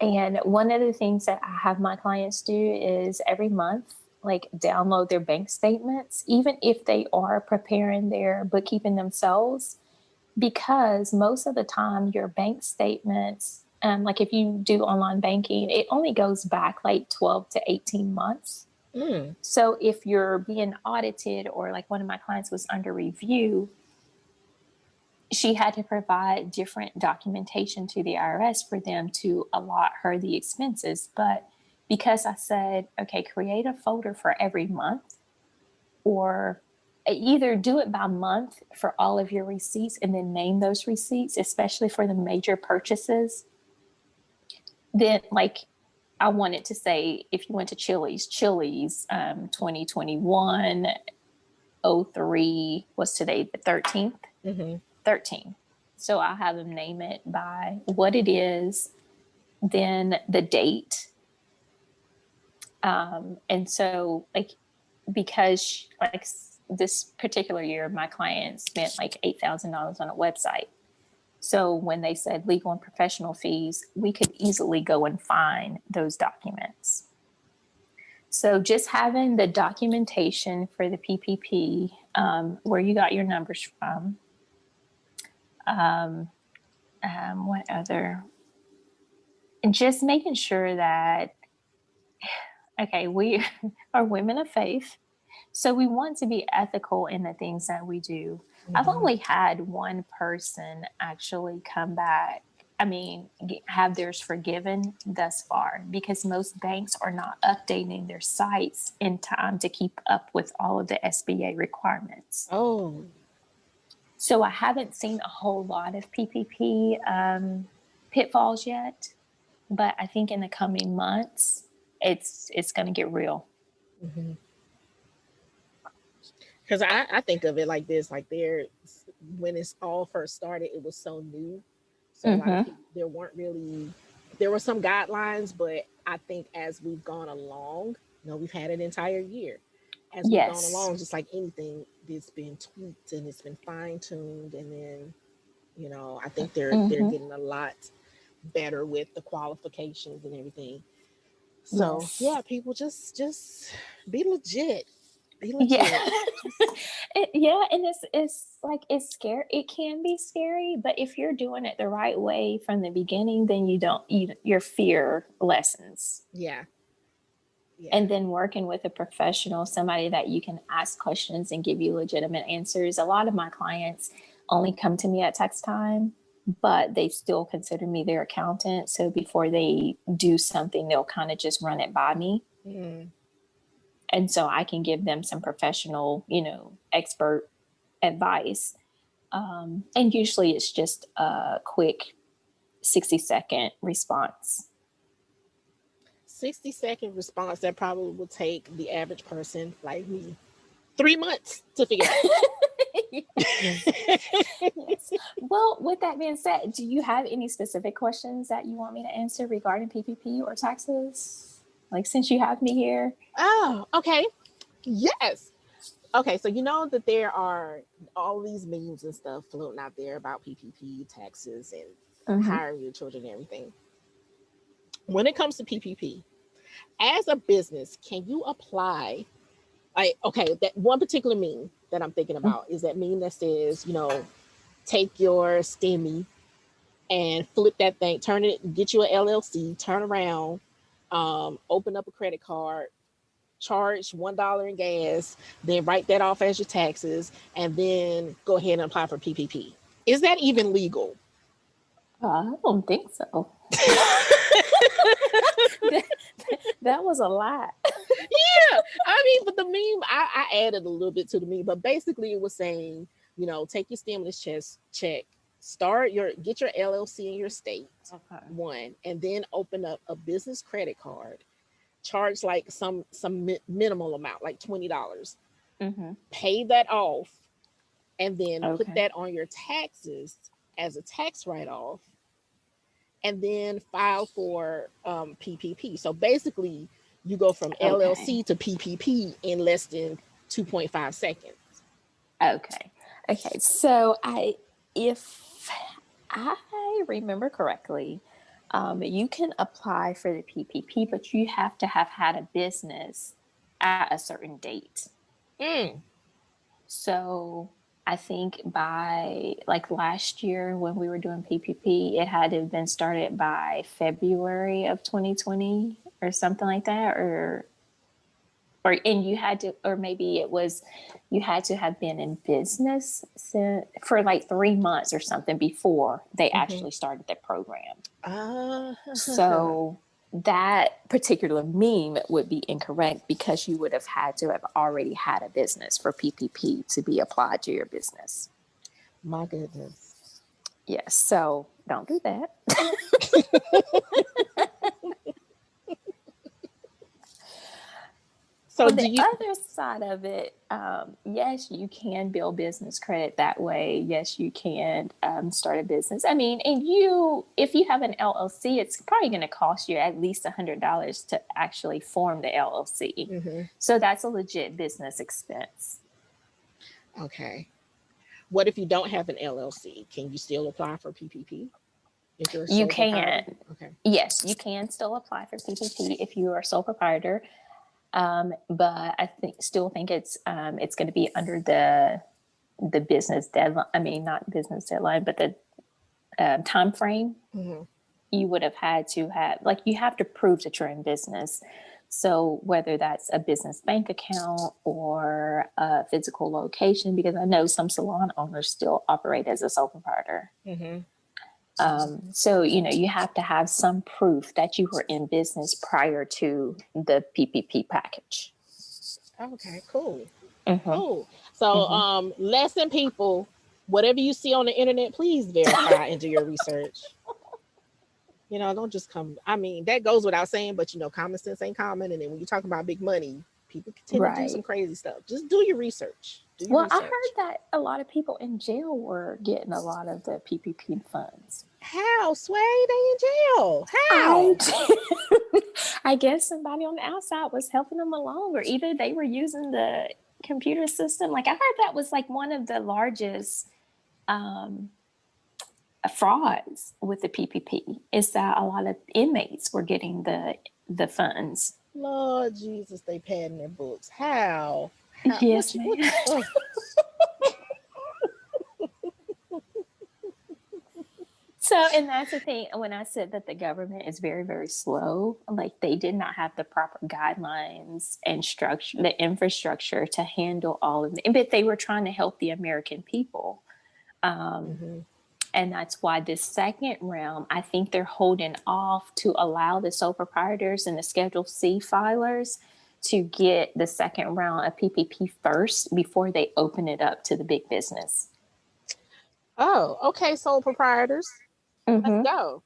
And one of the things that I have my clients do is every month like download their bank statements, even if they are preparing their bookkeeping themselves, because most of the time your bank statements, like if you do online banking, it only goes back like 12 to 18 months. So if you're being audited, or like one of my clients was under review, she had to provide different documentation to the IRS for them to allot her the expenses. But because I said, okay, create a folder for every month, or either do it by month for all of your receipts and then name those receipts, especially for the major purchases. Then, like, I wanted to say, if you went to Chili's, 2021 03, was today the 13th? 13. So I have them name it by what it is, then the date. And so, like, because like this particular year, my client spent like $8,000 on a website. So when they said legal and professional fees, we could easily go and find those documents. So just having the documentation for the PPP, where you got your numbers from, what other, and just making sure that, okay, we are women of faith. So we want to be ethical in the things that we do. I've only had one person actually come back, have theirs forgiven thus far, because most banks are not updating their sites in time to keep up with all of the SBA requirements. Oh. So I haven't seen a whole lot of PPP pitfalls yet, but I think in the coming months, it's going to get real. Because I think of it like this, like when it's all first started, it was so new. So a lot of people, there were some guidelines, but I think as we've gone along, we've had an entire year. As we've gone along, just like anything, it's been tweaked and it's been fine tuned. And then, I think they're getting a lot better with the qualifications and everything. So yeah, people just be legit. Be legit. Yeah. And it's like, it's scary. It can be scary, but if you're doing it the right way from the beginning, then your fear lessens. Yeah. And then working with a professional, somebody that you can ask questions and give you legitimate answers. A lot of my clients only come to me at tax time, but they still consider me their accountant. So before they do something, they'll kind of just run it by me. And so I can give them some professional, expert advice. And usually it's just a quick 60-second response. 60-second response that probably will take the average person like me 3 months to figure out. Yes. Well, with that being said, do you have any specific questions that you want me to answer regarding PPP or taxes? Like, since you have me here. Oh, okay. Yes. Okay, so you know that there are all these memes and stuff floating out there about PPP, taxes, and hiring your children and everything. When it comes to PPP, as a business, can you apply? That one particular meme that I'm thinking about is that meme that says, take your STEMI and flip that thing, turn it, get you an LLC, turn around, open up a credit card, charge $1 in gas, then write that off as your taxes, and then go ahead and apply for PPP. Is that even legal? I don't think so. That was a lot. Yeah, but the meme, I added a little bit to the meme, but basically it was saying, take your stimulus check, get your LLC in your state, one, and then open up a business credit card, charge like some minimal amount, like $20, pay that off, and then put that on your taxes as a tax write-off, and then file for PPP. So basically, you go from LLC to PPP in less than 2.5 seconds. Okay. So if I remember correctly, you can apply for the PPP, but you have to have had a business at a certain date. Mm. So I think by like last year when we were doing PPP, it had to have been started by February of 2020 or something like that, and you had to, or maybe it was, you had to have been in business for like 3 months or something before they actually started the program. So that particular meme would be incorrect because you would have had to have already had a business for PPP to be applied to your business. My goodness. Yes. So don't do that. So on the other side of it, yes, you can build business credit that way. Yes, you can start a business. I mean, and if you have an LLC, it's probably going to cost you at least $100 to actually form the LLC. Mm-hmm. So that's a legit business expense. Okay. What if you don't have an LLC? Can you still apply for PPP? If you're a sole proprietor? Okay. Yes, you can still apply for PPP if you are a sole proprietor. But I still think it's going to be under the business deadline. I mean, not business deadline, but the time frame. Mm-hmm. You would have had to have, like, you have to prove that you're in business. So whether that's a business bank account or a physical location, because I know some salon owners still operate as a sole proprietor. Mm-hmm. So, you have to have some proof that you were in business prior to the PPP package. Okay, cool. Mm-hmm. Cool. So, lesson people, whatever you see on the internet, please verify and do your research. Don't just come. I mean, that goes without saying, but common sense ain't common. And then when you talk about big money, people tend to do some crazy stuff. Just do your research. I heard that a lot of people in jail were getting a lot of the PPP funds. How, Sway? They in jail? How? I guess somebody on the outside was helping them along, or either they were using the computer system. Like, I heard that was like one of the largest frauds with the PPP is that a lot of inmates were getting the funds. Lord Jesus, they padding their books. How? Yes, ma'am. So, and that's the thing, when I said that the government is very, very slow, like they did not have the proper guidelines and structure, the infrastructure to handle all of it. But they were trying to help the American people. And that's why this second round, I think they're holding off to allow the sole proprietors and the Schedule C filers to get the second round of PPP first before they open it up to the big business. Oh, okay, sole proprietors. Let's go.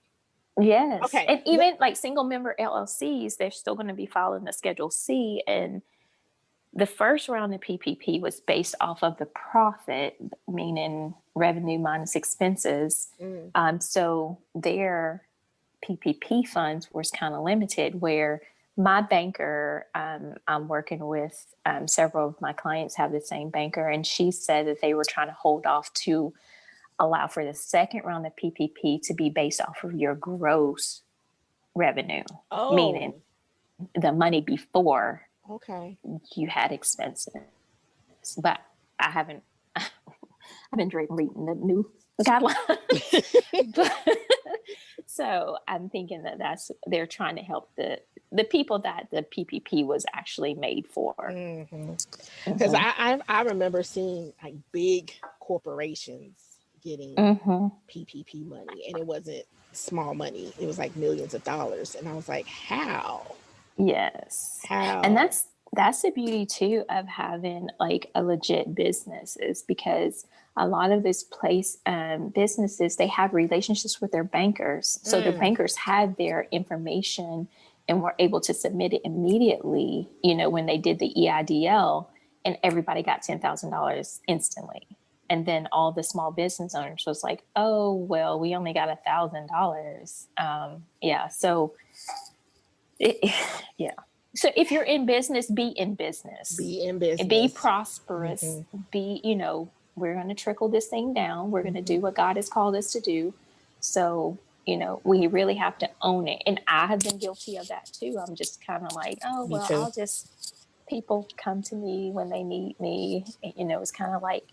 Yes. Okay. And even like single member LLCs, they're still going to be following the Schedule C. And the first round of PPP was based off of the profit, meaning revenue minus expenses. So their PPP funds was kind of limited, where my banker, I'm working with, several of my clients have the same banker, and she said that they were trying to hold off to allow for the second round of PPP to be based off of your gross revenue, meaning the money before you had expenses. But I've been reading the new guidelines. So I'm thinking that they're trying to help the people that the PPP was actually made for. Because I remember seeing like big corporations getting PPP money, and it wasn't small money. It was like millions of dollars. And I was like, how? Yes. How? And that's the beauty too of having like a legit business, is because a lot of this businesses, they have relationships with their bankers. So the bankers had their information and were able to submit it immediately, when they did the EIDL, and everybody got $10,000 instantly. And then all the small business owners was like, oh, well, we only got $1,000. Yeah. So, So if you're in business, be in business. Be in business. Be prosperous. Be, we're going to trickle this thing down. We're going to do what God has called us to do. So, we really have to own it. And I have been guilty of that too. I'm just kind of like, oh, well, I'll just people come to me when they need me. You know, it's kind of like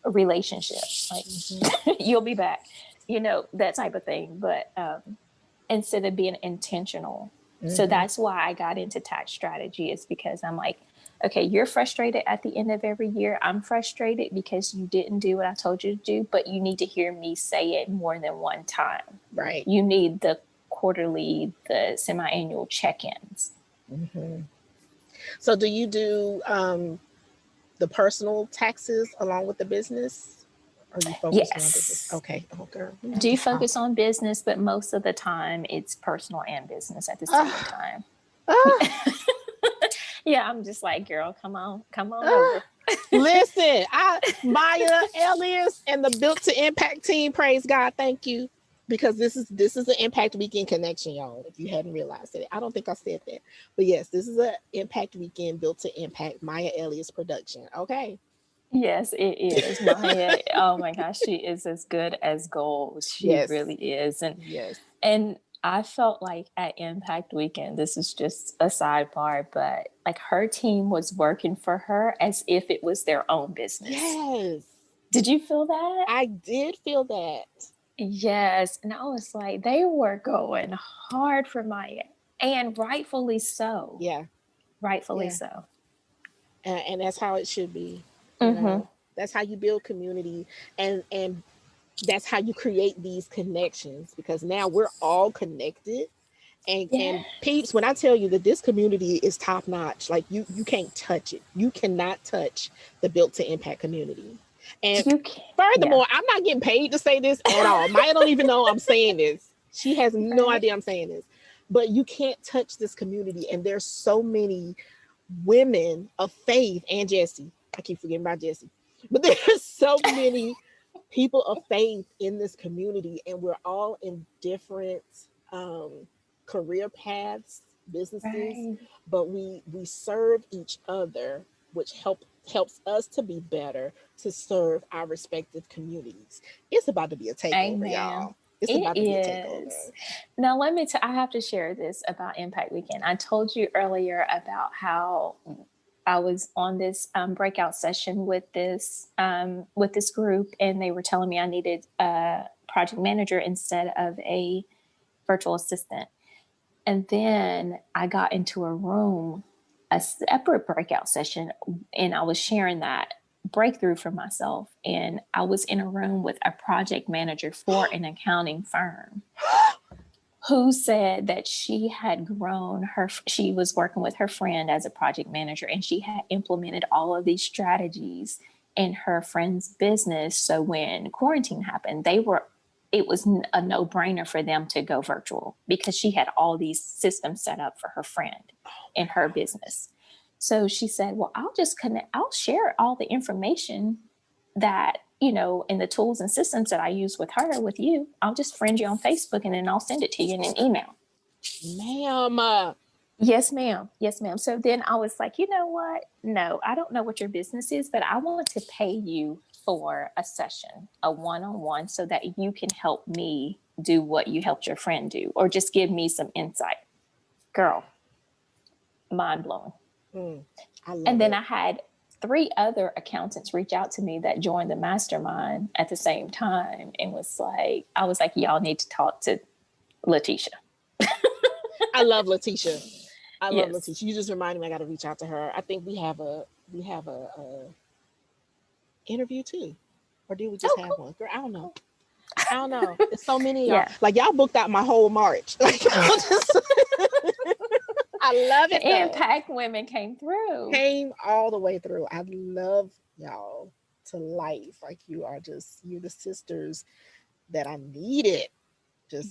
a relationship. Like, you'll be back, you know, that type of thing. But instead of being intentional. So that's why I got into tax strategy, is because I'm like, okay, you're frustrated at the end of every year. I'm frustrated because you didn't do what I told you to do, but you need to hear me say it more than one time. Right. You need the quarterly, the semi-annual check-ins. So do you do the personal taxes along with the business? Or you focus on business? Yes. Okay. Oh, girl. Do you focus on business, but most of the time it's personal and business at the same time. Yeah, I'm just like, girl, come on over. Listen, Maya, Elias, and the Built to Impact team, praise God, thank you. Because this is an Impact Weekend connection, y'all. If you hadn't realized it, I don't think I said that, but yes, this is an Impact Weekend Built to Impact Maya Elias production. Okay. Yes, it is. Maya, oh my gosh, she is as good as gold. She really is. And I felt like at Impact Weekend, this is just a sidebar, but like her team was working for her as if it was their own business. Yes. Did you feel that? I did feel that. Yes. And I was like, they were going hard for Maya, and rightfully so. Yeah. Rightfully so. And that's how it should be. You know, that's how you build community, and that's how you create these connections, because now we're all connected. And peeps, when I tell you that this community is top notch, like you can't touch it. You cannot touch the Built to Impact community. And furthermore, I'm not getting paid to say this at all. Maya don't even know I'm saying this. She has no idea I'm saying this. But you can't touch this community. And there's so many women of faith, and Jesse. I keep forgetting about Jesse. But there's so many people of faith in this community, and we're all in different career paths, businesses, but we serve each other, which helps us to be better to serve our respective communities. It's about to be a takeover, y'all. It's about to be a takeover. Now, I have to share this about Impact Weekend. I told you earlier about how I was on this breakout session with this group, and they were telling me I needed a project manager instead of a virtual assistant. And then I got into a room, a separate breakout session, and I was sharing that breakthrough for myself. And I was in a room with a project manager for an accounting firm who said that she had she was working with her friend as a project manager, and she had implemented all of these strategies in her friend's business. So when quarantine happened, it was a no-brainer for them to go virtual, because she had all these systems set up for her friend in her business. So she said, well, I'll share all the information that, you know, and the tools and systems that I use with her, with you. I'll just friend you on Facebook, and then I'll send it to you in an email. Ma'am. Yes, ma'am. Yes, ma'am. So then I was like, you know what? No, I don't know what your business is, but I want to pay you for a session, a one-on-one, so that you can help me do what you helped your friend do, or just give me some insight. Girl, mind blowing. And then I had 3 other accountants reach out to me that joined the mastermind at the same time, and I was like, y'all need to talk to Letitia. I love Letitia. Letitia. You just reminded me, I got to reach out to her. I think we have a interview too, or did we just have one? Girl, I don't know. There's so many of y'all. Like, y'all booked out my whole March. Like, I love it. Impact women came all the way through. I love y'all to life. Like, you're the sisters that I needed. And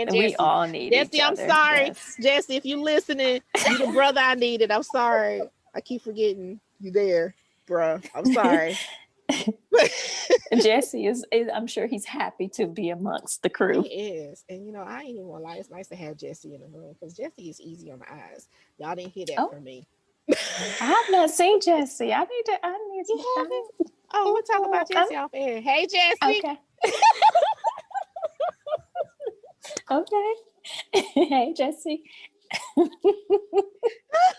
Jesse, we all need Jesse, each I'm other. sorry. Yes. Jesse, if you're listening, you're the brother I needed. I'm sorry. I keep forgetting you there, bruh. I'm sorry. Jesse is I'm sure he's happy to be amongst the crew. He is. And you know, I ain't even gonna lie, it's nice to have Jesse in the room, because Jesse is easy on the eyes. Y'all didn't hear that from me. I have not seen Jesse. I need to. You haven't? Oh, we'll talk about Jesse off air. Hey, Jesse. Okay. Okay. Hey, Jesse.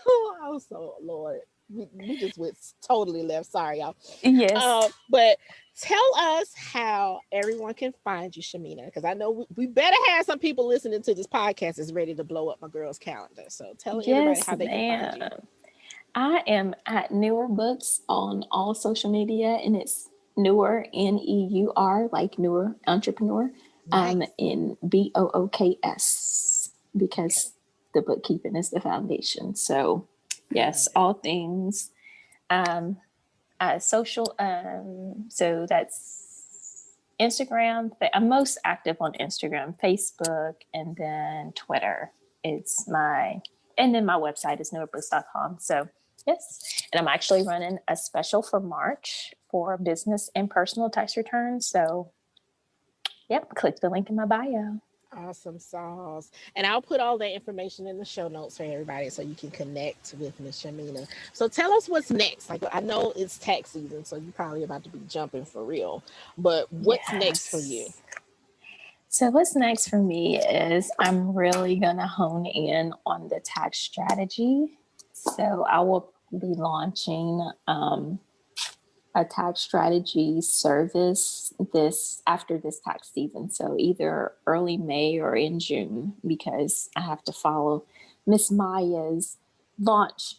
Oh, so Lord, we just went totally left. Sorry, y'all. Yes. But tell us how everyone can find you, Chamina, because I know we better have some people listening to this podcast is ready to blow up my girl's calendar. So tell everybody Yes, how they can find you. ma'am. I am at Newer Books on all social media, and it's Newer, Neur, like Newer Entrepreneur, Nice. in BOOKS, because the bookkeeping is the foundation. So, yes, all things social. So that's Instagram. I'm most active on Instagram, Facebook, and then Twitter. And then my website is newerbooks.com. So, yes. And I'm actually running a special for March for business and personal tax returns. So, yep, click the link in my bio. Awesome sauce. And I'll put all that information in the show notes for everybody so you can connect with Miss Chamina. So tell us what's next. Like, I know it's tax season, so you're probably about to be jumping for real. But what's next for you? So what's next for me is I'm really going to hone in on the tax strategy. So I will be launching a tax strategy service after this tax season. So either early May or in June, because I have to follow Miss Maya's launch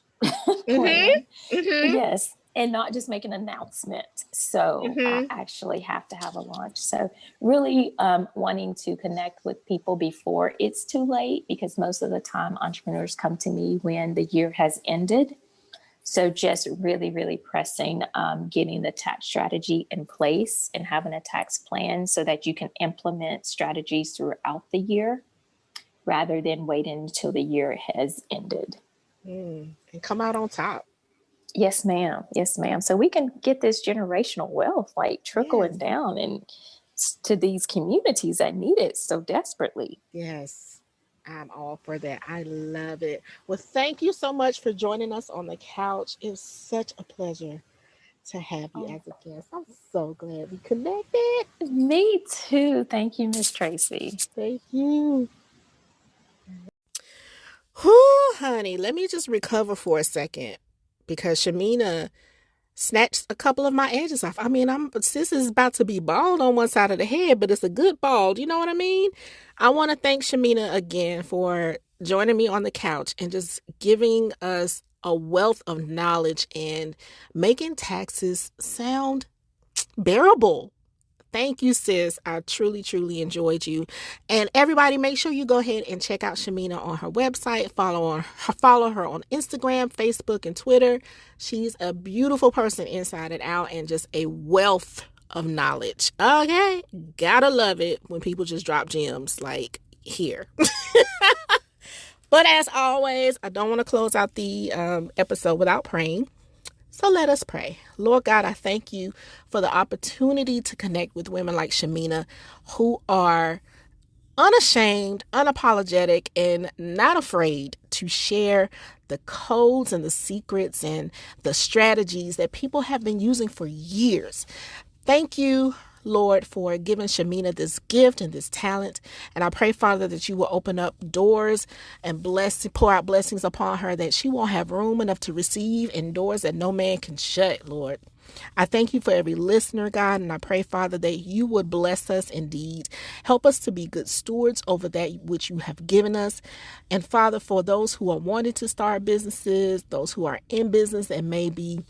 plan. Yes. And not just make an announcement. So I actually have to have a launch. So really wanting to connect with people before it's too late, because most of the time entrepreneurs come to me when the year has ended. So just really, really pressing getting the tax strategy in place and having a tax plan so that you can implement strategies throughout the year rather than waiting until the year has ended. And come out on top. Yes, ma'am. Yes, ma'am. So we can get this generational wealth like trickling down and to these communities that need it so desperately. Yes, I'm all for that. I love it. Well, thank you so much for joining us on the couch. It was such a pleasure to have you as a guest. I'm so glad we connected. Me too. Thank you, Miss Tracy. Thank you. Whew, honey, let me just recover for a second, because Chamina snatched a couple of my edges off. I mean, sis is about to be bald on one side of the head, but it's a good bald. You know what I mean? I want to thank Chamina again for joining me on the couch and just giving us a wealth of knowledge and making taxes sound bearable. Thank you, sis. I truly, truly enjoyed you. And everybody, make sure you go ahead and check out Chamina on her website. Follow her on Instagram, Facebook, and Twitter. She's a beautiful person inside and out, and just a wealth of knowledge. Okay? Gotta love it when people just drop gems like here. But as always, I don't want to close out the episode without praying. So let us pray. Lord God, I thank you for the opportunity to connect with women like Chamina, who are unashamed, unapologetic, and not afraid to share the codes and the secrets and the strategies that people have been using for years. Thank you, Lord, for giving Chamina this gift and this talent. And I pray, Father, that you will open up doors and pour out blessings upon her that she won't have room enough to receive, and doors that no man can shut, Lord. I thank you for every listener, God, and I pray, Father, that you would bless us indeed. Help us to be good stewards over that which you have given us. And Father, for those who are wanting to start businesses, those who are in business and maybe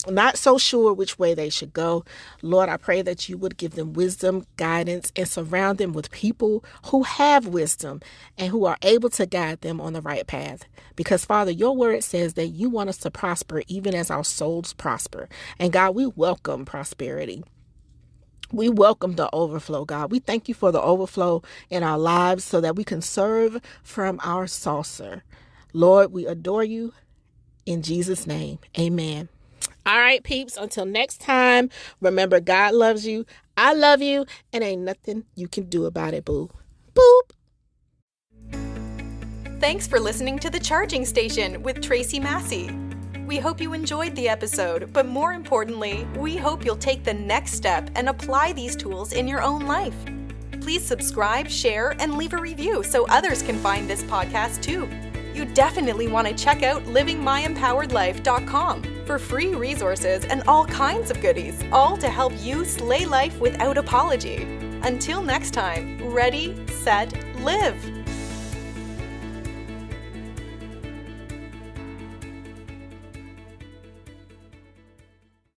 not so sure which way they should go, Lord, I pray that you would give them wisdom, guidance, and surround them with people who have wisdom and who are able to guide them on the right path. Because, Father, your word says that you want us to prosper even as our souls prosper. And God, we welcome prosperity. We welcome the overflow, God. We thank you for the overflow in our lives so that we can serve from our saucer. Lord, we adore you in Jesus' name. Amen. All right, peeps, until next time, remember, God loves you, I love you, and ain't nothing you can do about it, boo. Boop. Thanks for listening to The Charging Station with Tracy Massey. We hope you enjoyed the episode, but more importantly, we hope you'll take the next step and apply these tools in your own life. Please subscribe, share, and leave a review so others can find this podcast too. you definitely want to check out livingmyempoweredlife.com for free resources and all kinds of goodies, all to help you slay life without apology. Until next time, ready, set, live!